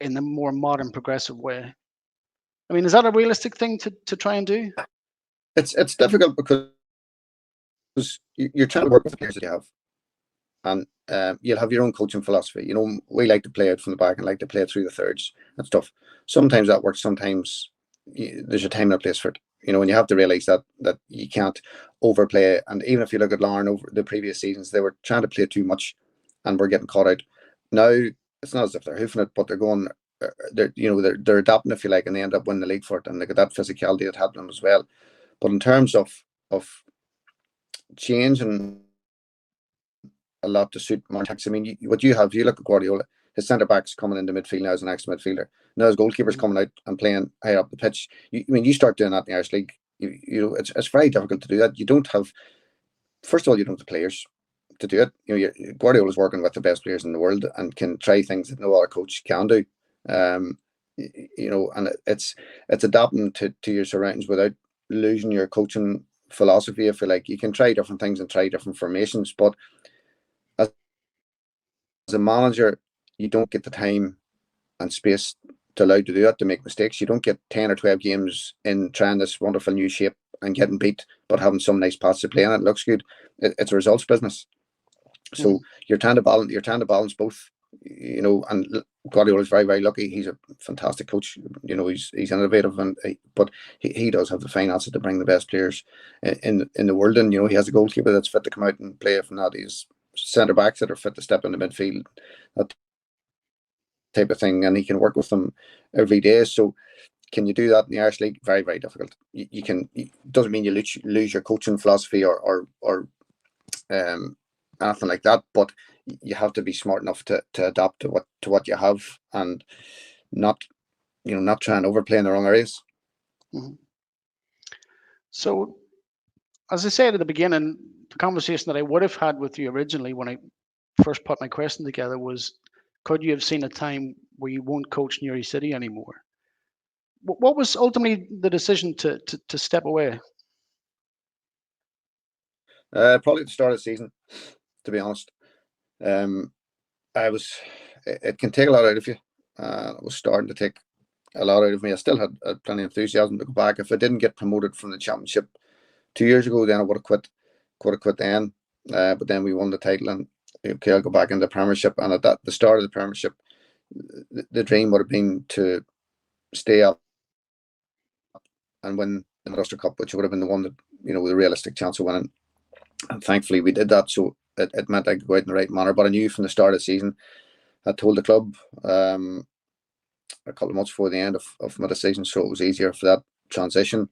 in a more modern, progressive way? I mean, is that a realistic thing to try and do? It's difficult because you're trying to work with the players that you have. and you'll have your own coaching philosophy. You know, we like to play out from the back and like to play through the thirds and stuff. Sometimes that works. Sometimes there's a time and a place for it. You know, and you have to realise that you can't overplay. And even if you look at Lauren over the previous seasons, they were trying to play too much, and we're getting caught out. Now it's not as if they're hoofing it, but they're going. They're adapting, if you like, and they end up winning the league for it. And they got that physicality that helped them as well. But in terms of changing a lot to suit more tactics. I mean, what you have, you look at Guardiola, his centre back's coming into midfield now as an extra midfielder. Now his goalkeeper's coming out and playing higher up the pitch. You start doing that in the Irish League. It's very difficult to do that. You don't have, first of all, you don't have the players to do it. Guardiola's working with the best players in the world and can try things that no other coach can do. And it's adapting to your surroundings without losing your coaching philosophy. If you like, you can try different things and try different formations, but as a manager, you don't get the time and space to allow you to do that, to make mistakes. You don't get 10 or 12 games in trying this wonderful new shape and getting beat, but having some nice paths to play in it looks good. It's a results business. So you're trying to balance both, and Guardiola is very, very lucky. He's a fantastic coach. He's innovative, but he does have the finances to bring the best players in the world. And he has a goalkeeper that's fit to come out and play from that. He's centre backs that are fit to step into midfield, that type of thing, and he can work with them every day. So can you do that in the Irish League? Very, very difficult. You can. It doesn't mean you lose your coaching philosophy or anything like that, but you have to be smart enough to adapt to what you have, and not try and overplay in the wrong areas. Mm-hmm. So, as I said at the beginning, the conversation that I would have had with you originally when I first put my question together was, could you have seen a time where you won't coach Newry City anymore? What was ultimately the decision to step away? Probably at the start of the season, to be honest. It can take a lot out of you. It was starting to take a lot out of me. I still had plenty of enthusiasm to go back. If I didn't get promoted from the championship 2 years ago, then I would have quit then. But then we won the title, and okay, I'll go back into the Premiership. And at the start of the Premiership, the dream would have been to stay up and win the Ulster Cup, which would have been the one that with a realistic chance of winning. And thankfully we did that. So it meant I could go out in the right manner. But I knew from the start of the season, I told the club a couple of months before the end of my decision, so it was easier for that transition.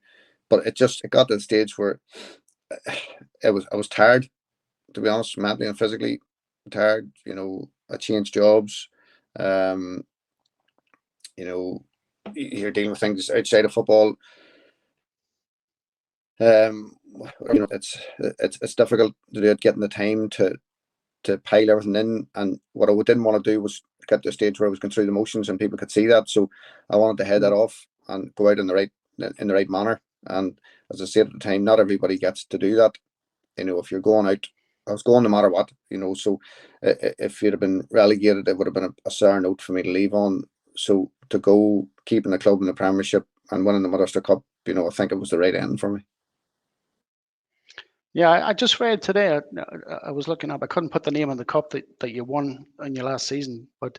But it got to the stage where I was tired, to be honest, mentally and physically tired. I changed jobs. You're dealing with things outside of football. It's difficult to do it, getting the time to pile everything in. And what I didn't want to do was get to a stage where I was going through the motions and people could see that. So I wanted to head that off and go out in the right manner. And as I said at the time, not everybody gets to do that. If you're going out, I was going no matter what. So if you'd have been relegated, it would have been a sour note for me to leave on. So to go keeping the club in the Premiership and winning the Ulster Cup, I think it was the right end for me. Yeah, I just read today. I was looking up. I couldn't put the name on the cup that you won in your last season, but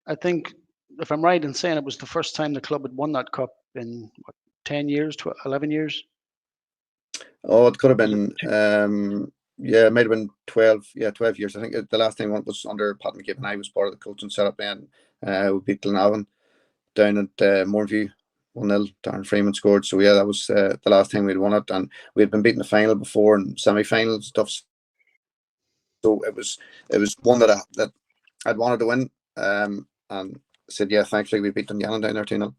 I think, if I'm right in saying, it was the first time the club had won that cup in 10 years, 11 years. Oh, it could have been. It might have been 12. Yeah, 12 years. I think the last time one was under Pat McGibbon. I was part of the coaching setup then. We beat Glenavon down at Moorview 1-0. Darren Freeman scored. So yeah, that was the last time we'd won it, and we had been beaten the final before and semi-final stuff. So it was one that I'd wanted to win. And said, yeah, thankfully we beat Dungannon down there 2-0.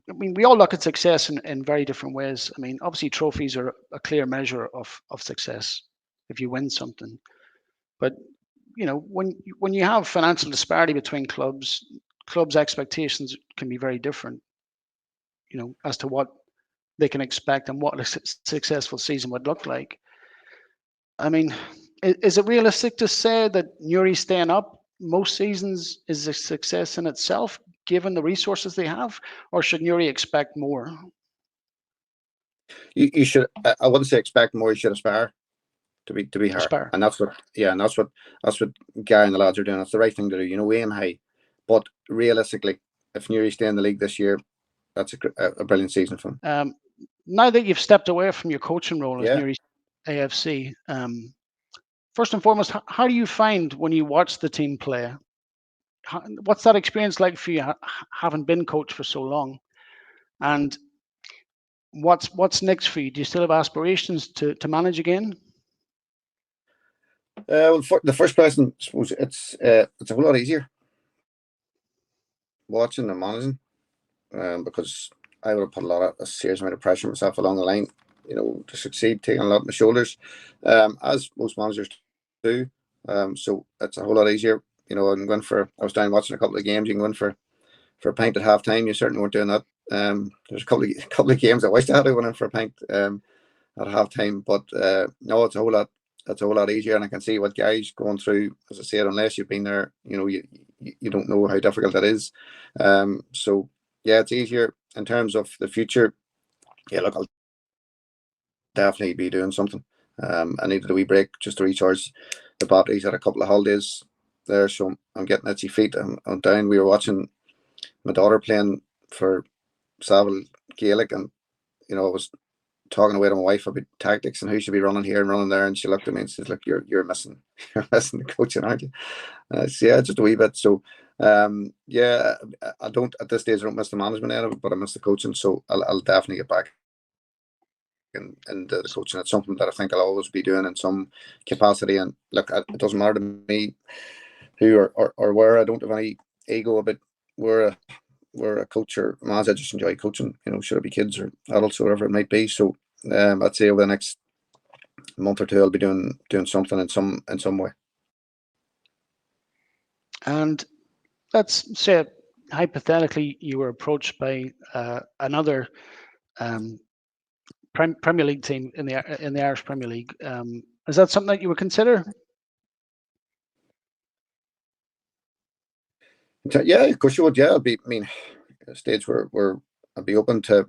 I mean, we all look at success in very different ways. I mean, obviously trophies are a clear measure of success if you win something. But when you have financial disparity between clubs expectations can be very different, as to what they can expect and what a successful season would look like. I mean, is it realistic to say that Newry staying up most seasons is a success in itself, given the resources they have, or should Newry expect more? You should. I wouldn't say expect more. You should aspire. to be higher. Aspire. And that's what Gary and the lads are doing. It's the right thing to do. You know, aim high, but realistically, if Newry stay in the league this year, that's a brilliant season for them. Now that you've stepped away from your coaching role as Yeah. Newry AFC, first and foremost, how do you find when you watch the team play? What's that experience like for you, having been coach for so long? And what's next for you? Do you still have aspirations to manage again? Well, for the first person, I suppose it's a whole lot easier watching and managing, because I would have put a serious amount of pressure on myself along the line, you know, to succeed, taking a lot on my shoulders, as most managers do. So it's a whole lot easier. You know, I was down watching a couple of games. You can go in for a pint at half time. You certainly weren't doing that. There's a couple of games I wished I had went in for a pint at half time, but no, it's a whole lot easier, and I can see what guys going through. As I said, unless you've been there, you know, you don't know how difficult that is. So yeah, it's easier in terms of the future. Yeah, look, I'll definitely be doing something. I needed a wee break just to recharge the batteries. Had a couple of holidays there, so I'm getting itchy feet. I'm down. We were watching my daughter playing for Savile Gaelic, and you know, I was talking away to my wife about tactics and who should be running here and running there, and she looked at me and said, "Look, you're missing the coaching, aren't you?" So yeah, just a wee bit. So yeah, I don't at this stage. I don't miss the management end of it, but I miss the coaching. So I'll definitely get back and the coaching. It's something that I think I'll always be doing in some capacity. And look, it doesn't matter to me who or where. I don't have any ego about where a coach or manager. I just enjoy coaching. You know, should it be kids or adults or whatever it might be. So I'd say over the next month or two, I'll be doing something in some way. And let's say hypothetically you were approached by another Premier League team in the Irish Premier League. Is that something that you would consider? Yeah, of course you would. Yeah, I mean, at a stage where I'd be open to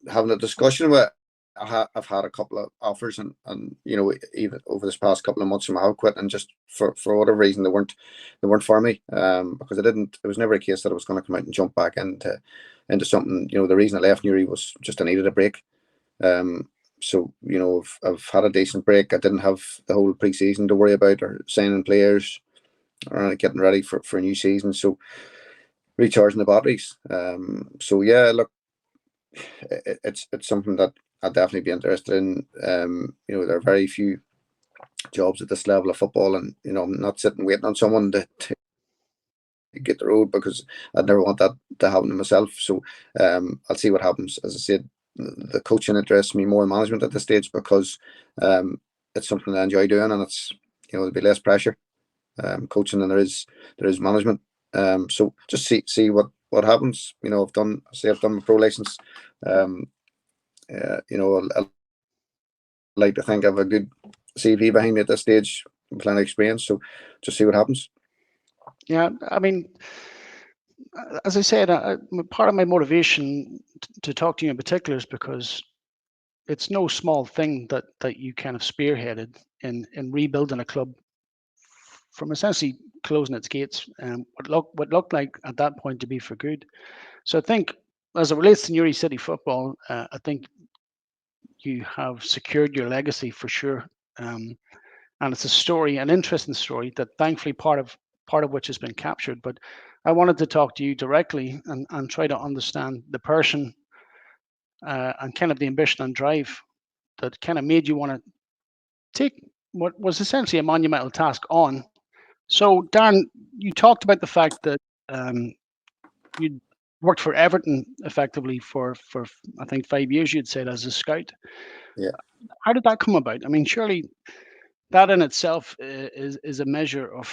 having a discussion with. I've had a couple of offers, and you know, even over this past couple of months, I have quit, and just for whatever reason they weren't for me, because I didn't. It was never a case that I was going to come out and jump back into something. You know, the reason I left Newry was just I needed a break. So you know, I've had a decent break. I didn't have the whole pre-season to worry about or signing players or getting ready for a new season. So recharging the batteries. So yeah, look, it's something that I'd definitely be interested in. You know, there are very few jobs at this level of football, and you know, I'm not sitting waiting on someone to get the road, because I'd never want that to happen to myself. So I'll see what happens. As I said, the coaching interests me more than management at this stage, because it's something I enjoy doing, and it's, you know, there'll be less pressure coaching than there is management. So just see what happens. You know, I've done my pro license. You know, I like to think I have a good CV behind me at this stage, plenty of experience. So just see what happens. Yeah, I mean, as I said, part of my motivation to talk to you in particular is because it's no small thing that you kind of spearheaded in rebuilding a club from essentially closing its gates, what looked like at that point to be for good. So I think, as it relates to Newry City football, I think you have secured your legacy for sure, and it's a story, an interesting story that thankfully part of which has been captured. But I wanted to talk to you directly and try to understand the person and kind of the ambition and drive that kind of made you want to take what was essentially a monumental task on. So, Darren, you talked about the fact that you worked for Everton effectively for I think 5 years. You'd said as a scout. Yeah. How did that come about? I mean, surely that in itself is a measure of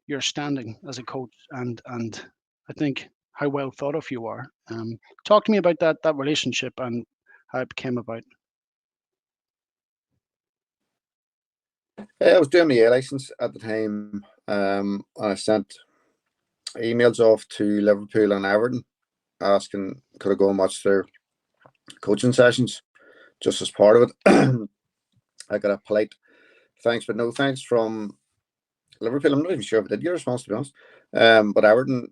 your standing as a coach, and I think how well thought of you are. Talk to me about that relationship and how it came about. I was doing my A license at the time. I sent emails off to Liverpool and Everton asking could I go and watch their coaching sessions just as part of it. I got a polite thanks, but no thanks from Liverpool. I'm not even sure if I did get a response, to be honest. But Everton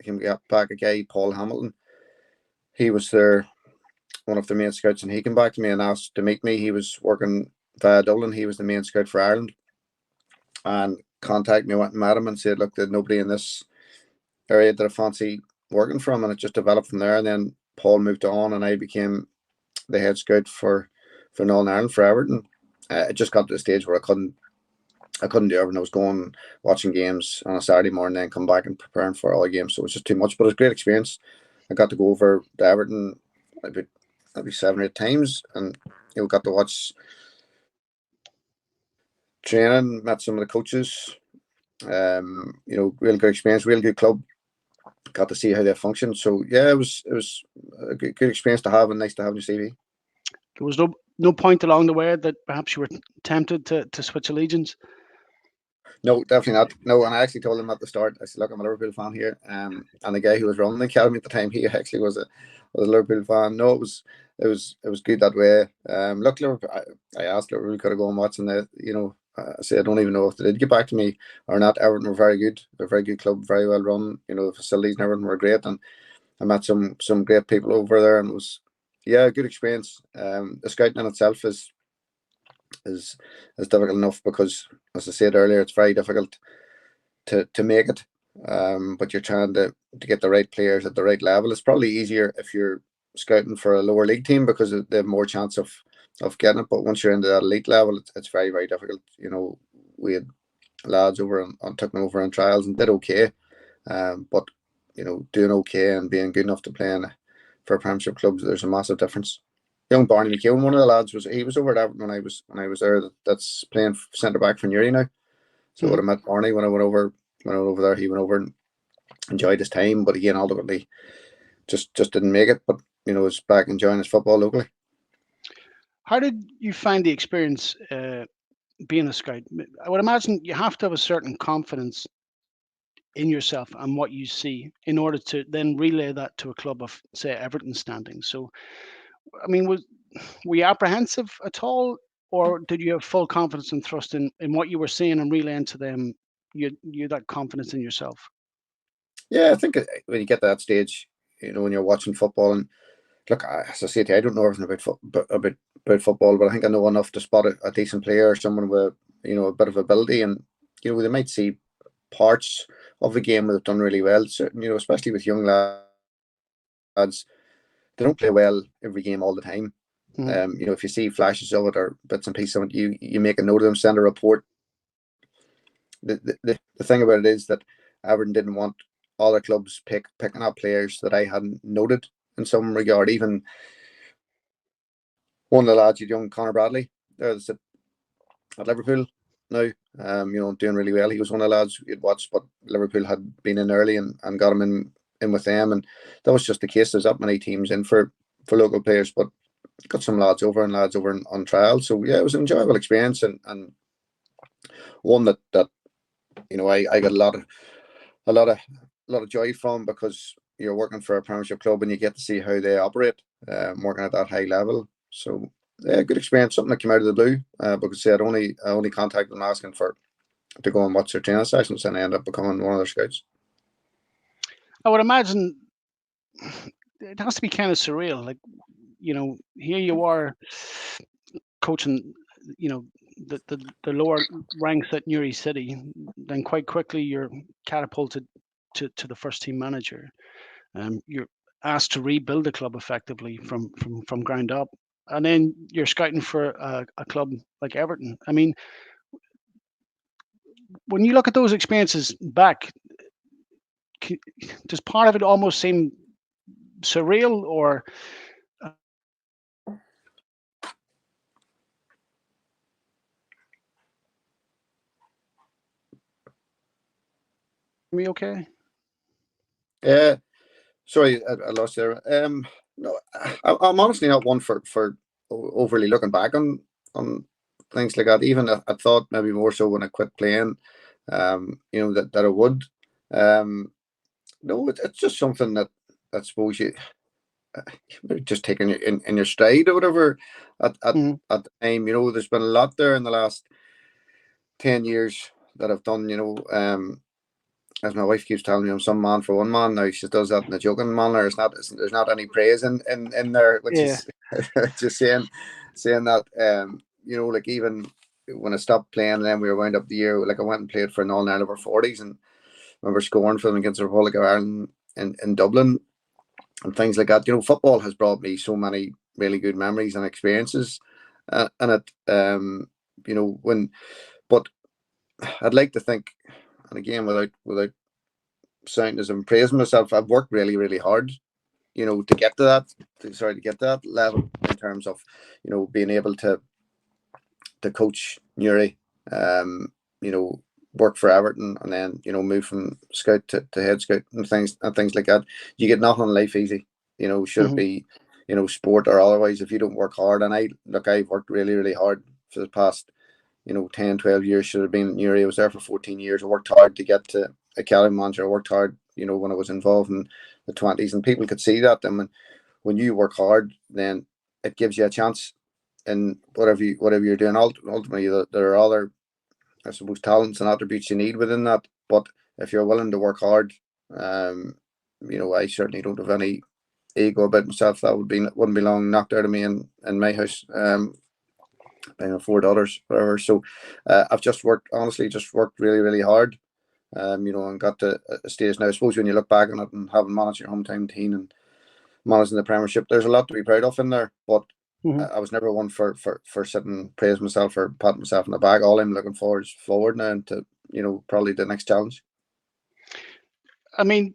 came back a guy, Paul Hamilton. He was one of the main scouts, and he came back to me and asked to meet me. He was working via Dublin. He was the main scout for Ireland, and contacted me, went and met him, and said, "Look, there's nobody in this area that I fancy working from," and it just developed from there. And then Paul moved on, and I became the head scout for Northern Ireland for Everton. It just got to the stage where I couldn't do everything. I was going watching games on a Saturday morning, then come back and preparing for all the games, so it was just too much. But it was a great experience. I got to go over to Everton maybe 7 or 8 times, and got to watch training, met some of the coaches. Real good experience, real good club. Got to see how they function. So yeah, it was a good experience to have, and nice to have on your CV. There was no point along the way that perhaps you were tempted to switch allegiance? No, definitely not. No, and I actually told him at the start. I said, "Look, I'm a Liverpool fan here," and the guy who was running the academy at the time, he actually was a Liverpool fan. No, it was good that way. Look, Liverpool. I asked Liverpool could I go and watch, and I said I don't even know if they did get back to me or not. Everton were very good. They're a very good club, very well run. The facilities and everything were great, and I met some great people over there, and it was a good experience. The scouting in itself is difficult enough because, as I said earlier, it's very difficult to make it. But you're trying to get the right players at the right level. It's probably easier if you're scouting for a lower league team because they have more chance of getting it. But once you're into that elite level, it's very, very difficult. We had lads over and took them over on trials and did okay. But doing okay and being good enough to play for a Premiership club, there's a massive difference. Young Barney McKeown, one of the lads, was over at Everton when I was there. That's playing centre back for Newry now. So I met Barney when I went over there. He went over and enjoyed his time, but again, ultimately, just didn't make it. But was back enjoying his football locally. How did you find the experience being a scout? I would imagine you have to have a certain confidence in yourself and what you see in order to then relay that to a club of, say, Everton standing. So, I mean, were you apprehensive at all, or did you have full confidence and trust in what you were seeing and relaying to them? You had that confidence in yourself. Yeah, I think when you get to that stage, when you're watching football, and look, as I said, I don't know everything about football, but I think I know enough to spot a decent player or someone with a bit of ability, and they might see parts of the game that have done really well. So, especially with young lads, they don't play well every game all the time. If you see flashes of it or bits and pieces of it, you make a note of them, send a report. The thing about it is that Everton didn't want all their clubs picking up players that I hadn't noted in some regard. Even one of the lads, young Connor Bradley, there's at Liverpool now, doing really well. He was one of the lads you'd watched, but Liverpool had been in early and got him in with them, and that was just the case. There's that many teams in for local players, but got some lads over on trial. So yeah, it was an enjoyable experience, and one that I got a lot of joy from, because you're working for a Premiership club and you get to see how they operate, working at that high level. So yeah, good experience. Something that came out of the blue, because I only contacted them asking to go and watch their training sessions, and I ended up becoming one of their scouts. I would imagine it has to be kind of surreal. Like, here you are coaching, the lower ranks at Newry City, then quite quickly you're catapulted to the first team manager. You're asked to rebuild a club effectively from ground up, and then you're scouting for a club like Everton. I mean, when you look at those experiences back, does part of it almost seem surreal, or me okay? Yeah, sorry, I lost you there. No, I'm honestly not one for overly looking back on things like that. Even I thought maybe more so when I quit playing, that I would. No, it's just something that I suppose just taking it in your stride or whatever Mm. at the time. There's been a lot there in the last 10 years that I've done. As my wife keeps telling me, I'm some man for one man. Now she does that in a joking manner. There's not any praise in there, which Yeah. is just saying that. Like even when I stopped playing, and then we were wound up the year. Like I went and played for an All Ireland over 40s, and I remember scoring for them against the Republic of Ireland in Dublin and things like that. Football has brought me so many really good memories and experiences, in it. When, but I'd like to think, and again, without sounding as I'm praising myself, I've worked really, really hard, to get to that level in terms of, being able to coach Newry, you know, work for Everton, and then move from scout to head scout and things like that. You get nothing in life easy. Should it Hmm. be sport or otherwise, if you don't work hard. And I've worked really, really hard for the past 10, 12 years. Should have been in Newry. I was there for 14 years. I worked hard to get to academy manager. I worked hard when I was involved in the 20s, and people could see that. And when you work hard, then it gives you a chance in whatever you're doing. Ultimately, there are other, I suppose, talents and attributes you need within that. But if you're willing to work hard, I certainly don't have any ego about myself. That wouldn't be long knocked out of me in my house. By my four daughters, whatever. So I've just worked really, really hard. And got to a stage now. I suppose when you look back on it and having managed your hometown team and managing the Premiership, there's a lot to be proud of in there. But Hmm. I was never one for sitting praise myself or patting myself in the back. All I'm looking for is forward now and to probably the next challenge. I mean,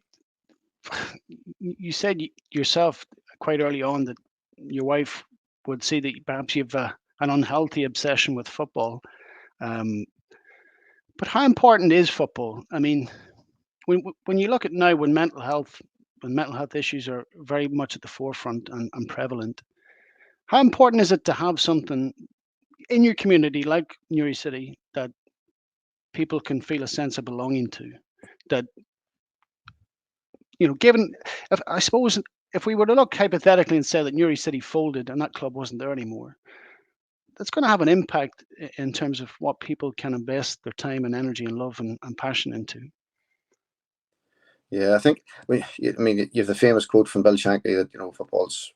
you said yourself quite early on that your wife would see that perhaps you've an unhealthy obsession with football. Um, but how important is football? I mean, when you look at now, when mental health issues are very much at the forefront and prevalent, how important is it to have something in your community like Newry City that people can feel a sense of belonging to? That given, if I suppose, if we were to look hypothetically and say that Newry City folded and that club wasn't there anymore, that's going to have an impact in terms of what people can invest their time and energy and love and passion into. Yeah, I think. I mean, you have the famous quote from Bill Shankly that football's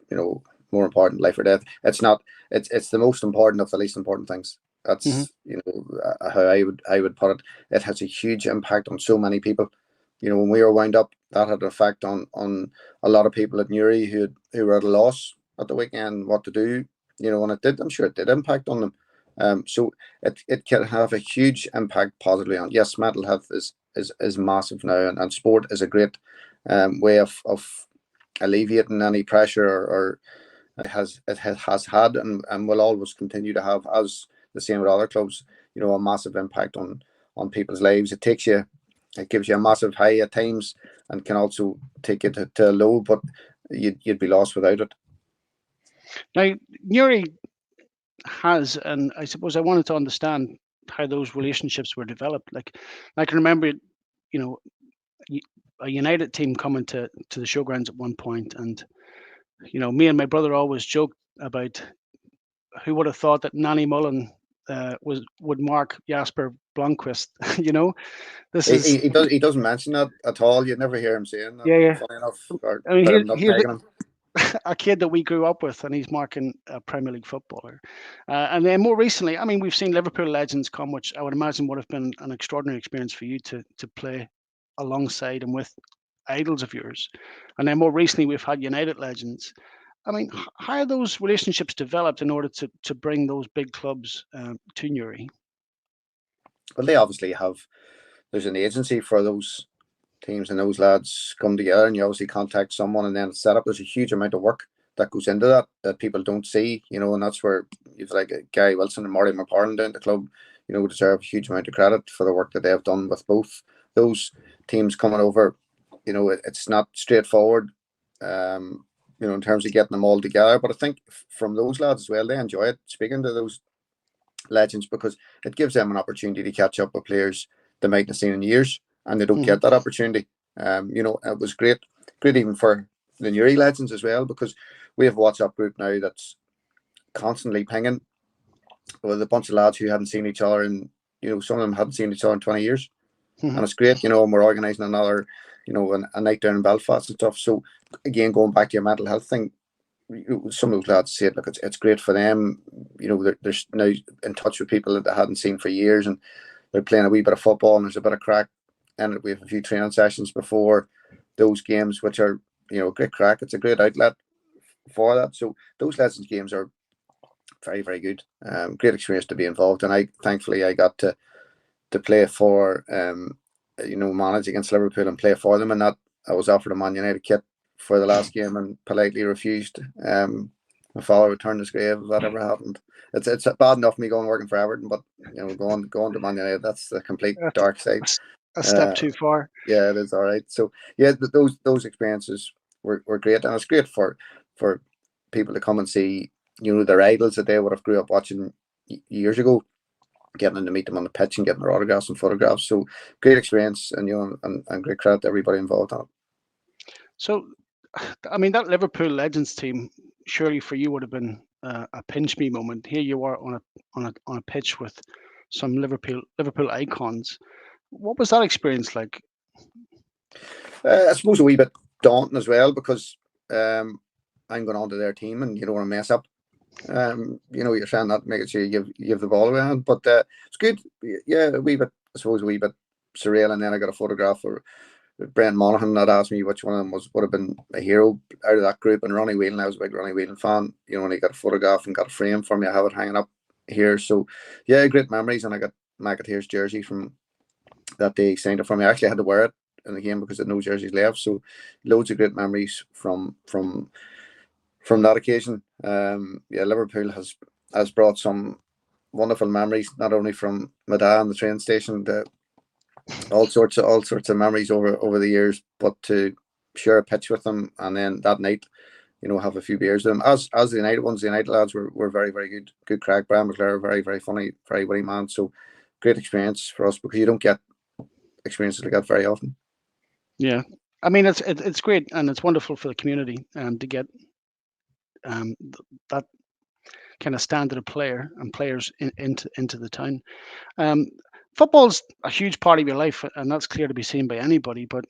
more important, life or death. It's not. It's the most important of the least important things. Hmm. That's how I would put it. It has a huge impact on so many people. When we were wound up, that had an effect on a lot of people at Newry who were at a loss at the weekend what to do. And it did. I'm sure it did impact on them. So it can have a huge impact positively on. Yes, mental health is massive now, and sport is a great way of alleviating any pressure or it has had and will always continue to have, as the same with other clubs, a massive impact on people's lives. It gives you a massive high at times and can also take it to a low, but you'd be lost without it. Now, Newry has, and I suppose I wanted to understand how those relationships were developed. Like, I can remember, you know, a United team coming to the showgrounds at one point, and me and my brother always joked about who would have thought that Nanny Mullen would mark Jasper Blomqvist. This He, is he, he does he doesn't mention that at all. You never hear him saying that. yeah, yeah. Funny enough, or I mean, but I'm not here's taking him. a kid that we grew up with, and he's marking a Premier League footballer. And then more recently, I mean, we've seen Liverpool legends come, which I would imagine would have been an extraordinary experience for you to play alongside and with idols of yours. And then more recently, we've had United legends. I mean, how are those relationships developed in order to bring those big clubs to Newry? Well, they obviously have. There's an agency for those teams, and those lads come together, and you obviously contact someone, and then it's set up. There's a huge amount of work that goes into that people don't see, and that's where you've like Gary Wilson and Marty McParland down at the club, deserve a huge amount of credit for the work that they have done with both those teams coming over. It's not straightforward, in terms of getting them all together. But I think from those lads as well, they enjoy it speaking to those legends because it gives them an opportunity to catch up with players they might have seen in years, and they don't Hmm. get that opportunity. It was great even for the Newry legends as well, because we have a WhatsApp group now that's constantly pinging with a bunch of lads who hadn't seen each other, and some of them hadn't seen each other in 20 years. And it's great, and we're organising another, a night down in Belfast and stuff. So again, going back to your mental health thing, some of those lads said, look, it's great for them. They're now in touch with people that they hadn't seen for years, and they're playing a wee bit of football, and there's a bit of crack. And we have a few training sessions before those games, which are, great crack. It's a great outlet for that. So those Legends games are very, very good. Great experience to be involved. And thankfully I got to play for, manage against Liverpool and play for them. And that I was offered a Man United kit for the last game and politely refused. My father would turn his grave if that ever happened. It's bad enough me going working for Everton, but going to Man United, that's the complete dark side. A step too far. Yeah, it is. All right. So yeah, those experiences were great, and it's great for people to come and see their idols that they would have grew up watching years ago, getting to meet them on the pitch and getting their autographs and photographs. So great experience, and and great credit to everybody involved on it. So, I mean, that Liverpool Legends team surely for you would have been a pinch me moment. Here you are on a pitch with some Liverpool icons. What was that experience like? I suppose a wee bit daunting as well, because I'm going on to their team, and you don't want to mess up. You're trying not to make it sure you give the ball away, but it's good. Yeah, a wee bit. I suppose a wee bit surreal. And then I got a photograph of Brent Monaghan that asked me which one of them would have been a hero out of that group, and Ronnie Whelan. I was a big Ronnie Whelan fan. And he got a photograph and got a frame for me. I have it hanging up here. So yeah, great memories. And I got McAteer's jersey from that day. He signed it for me. I actually had to wear it in the game because there no jerseys left. So loads of great memories from that occasion. Liverpool has brought some wonderful memories, not only from my dad on the train station, to all sorts of memories over the years, but to share a pitch with them, and then that night, have a few beers with them. As the United lads were very, very good crack. Brian McClure, very, very funny, very witty man. So great experience for us, because you don't get experiences like that very often. Yeah, I mean it's great, and it's wonderful for the community to get that kind of standard of player and players into the town. Football's a huge part of your life, and that's clear to be seen by anybody. But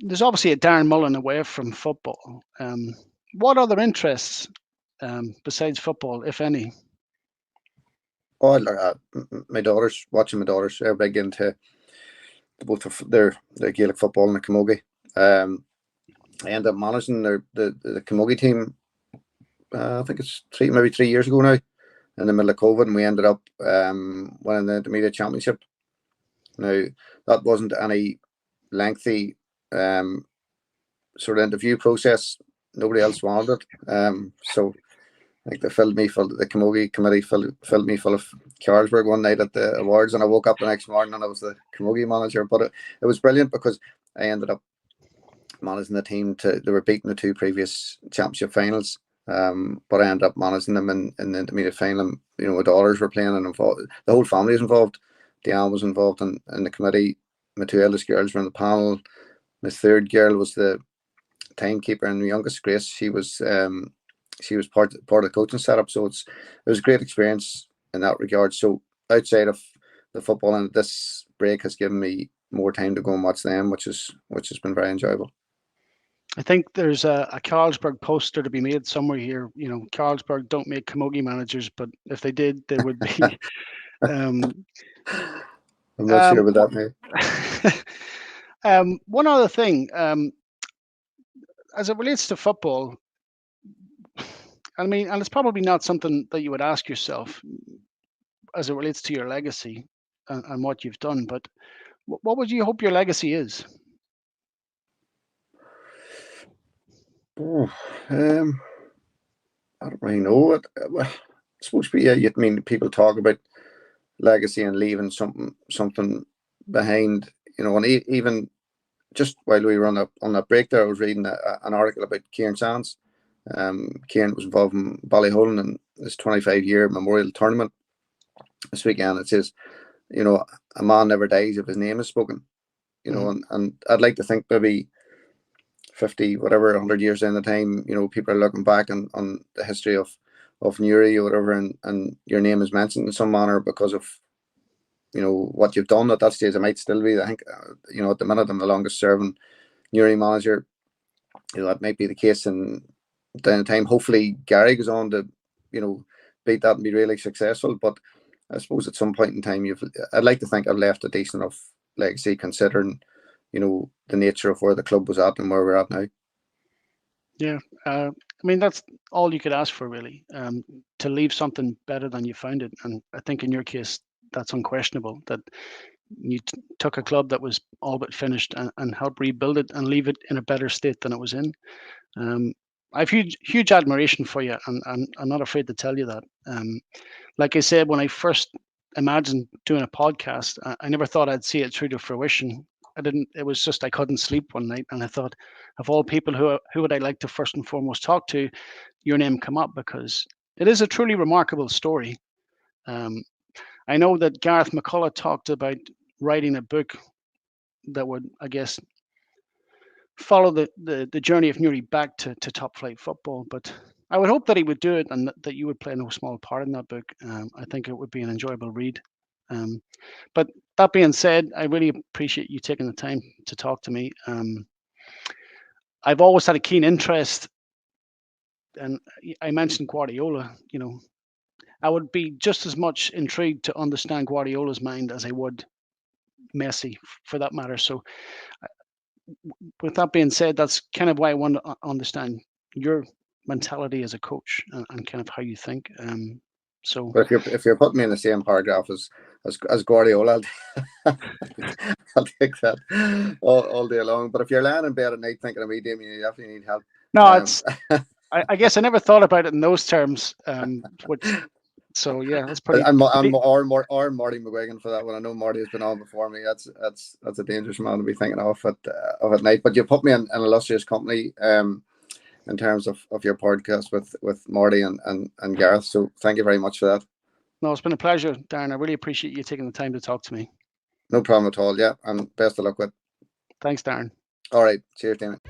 there's obviously a Darren Mullen away from football. What other interests besides football, if any? Oh, my daughters, watching my daughters, they're big into both of their Gaelic football and the camogie. I ended up managing the camogie team. I think it's 3 years ago now, in the middle of COVID, and we ended up winning the Intermediate Championship. Now, that wasn't any lengthy sort of interview process. Nobody else wanted it. So like the camogie committee filled me full of Carlsberg one night at the awards, and I woke up the next morning and I was the camogie manager. But it was brilliant, because I ended up managing the team they were beating the 2 previous championship finals. But I ended up managing them in the intermediate final. My daughters were playing, and involved. The whole family was involved. Diane was involved in the committee. My 2 eldest girls were on the panel. My 3rd girl was the timekeeper, and the youngest, Grace, she was part of the coaching setup. So it was a great experience in that regard. So outside of the football, and this break has given me more time to go and watch them, which has been very enjoyable. I think there's a Carlsberg poster to be made somewhere here. Carlsberg don't make camogie managers, but if they did, there would be. I'm not sure about that. One other thing, as it relates to football, I mean, and it's probably not something that you would ask yourself as it relates to your legacy and what you've done, but what would you hope your legacy is? Oh, I don't really know. It's supposed to be, I mean, people talk about legacy and leaving something behind, and even just while we were on that break there, I was reading an article about Kieran Sands. Kieran was involved in Ballyholland in this 25-year memorial tournament this weekend. It says, a man never dies if his name is spoken. And I'd like to think maybe 50, whatever, 100 years in the time, people are looking back on the history of Newry or whatever, and your name is mentioned in some manner because of what you've done at that stage. It might still be, I think, at the minute I'm the longest serving Newry manager. That might be the case in down the time. Hopefully Gary goes on to beat that and be really successful, but I suppose at some point in time I'd like to think I've left a decent enough legacy, considering the nature of where the club was at and where we're at now. Yeah, I mean, that's all you could ask for, really, to leave something better than you found it. And I think in your case, that's unquestionable, that you took a club that was all but finished and helped rebuild it and leave it in a better state than it was in. I have huge admiration for you, and I'm not afraid to tell you that. Like I said, when I first imagined doing a podcast, I never thought I'd see it through to fruition. I didn't. It was just I couldn't sleep one night, and I thought, of all people, who would I like to first and foremost talk to? Your name come up, because it is a truly remarkable story. I know that Gareth McCullough talked about writing a book that would, I guess, follow the journey of Newry back to top flight football. But I would hope that he would do it, and that you would play no small part in that book. I think it would be an enjoyable read. But that being said, I really appreciate you taking the time to talk to me. I've always had a keen interest, and I mentioned Guardiola. I would be just as much intrigued to understand Guardiola's mind as I would Messi, for that matter. So, with that being said, that's kind of why I want to understand your mentality as a coach, and kind of how you think. So, but if you're putting me in the same paragraph as Guardiola, I'll take that all day long. But if you're lying in bed at night thinking of me, Damien, you definitely need help. no, it's. I guess I never thought about it in those terms. So yeah, that's pretty. I'm Marty McGuigan for that one. I know Marty has been on before me. That's a dangerous man to be thinking of at night. But you put me in an illustrious company in terms of your podcast with Marty and Gareth. So thank you very much for that. No, it's been a pleasure, Darren. I really appreciate you taking the time to talk to me. No problem at all. Yeah, and best of luck with. Thanks, Darren. All right. Cheers, Damien.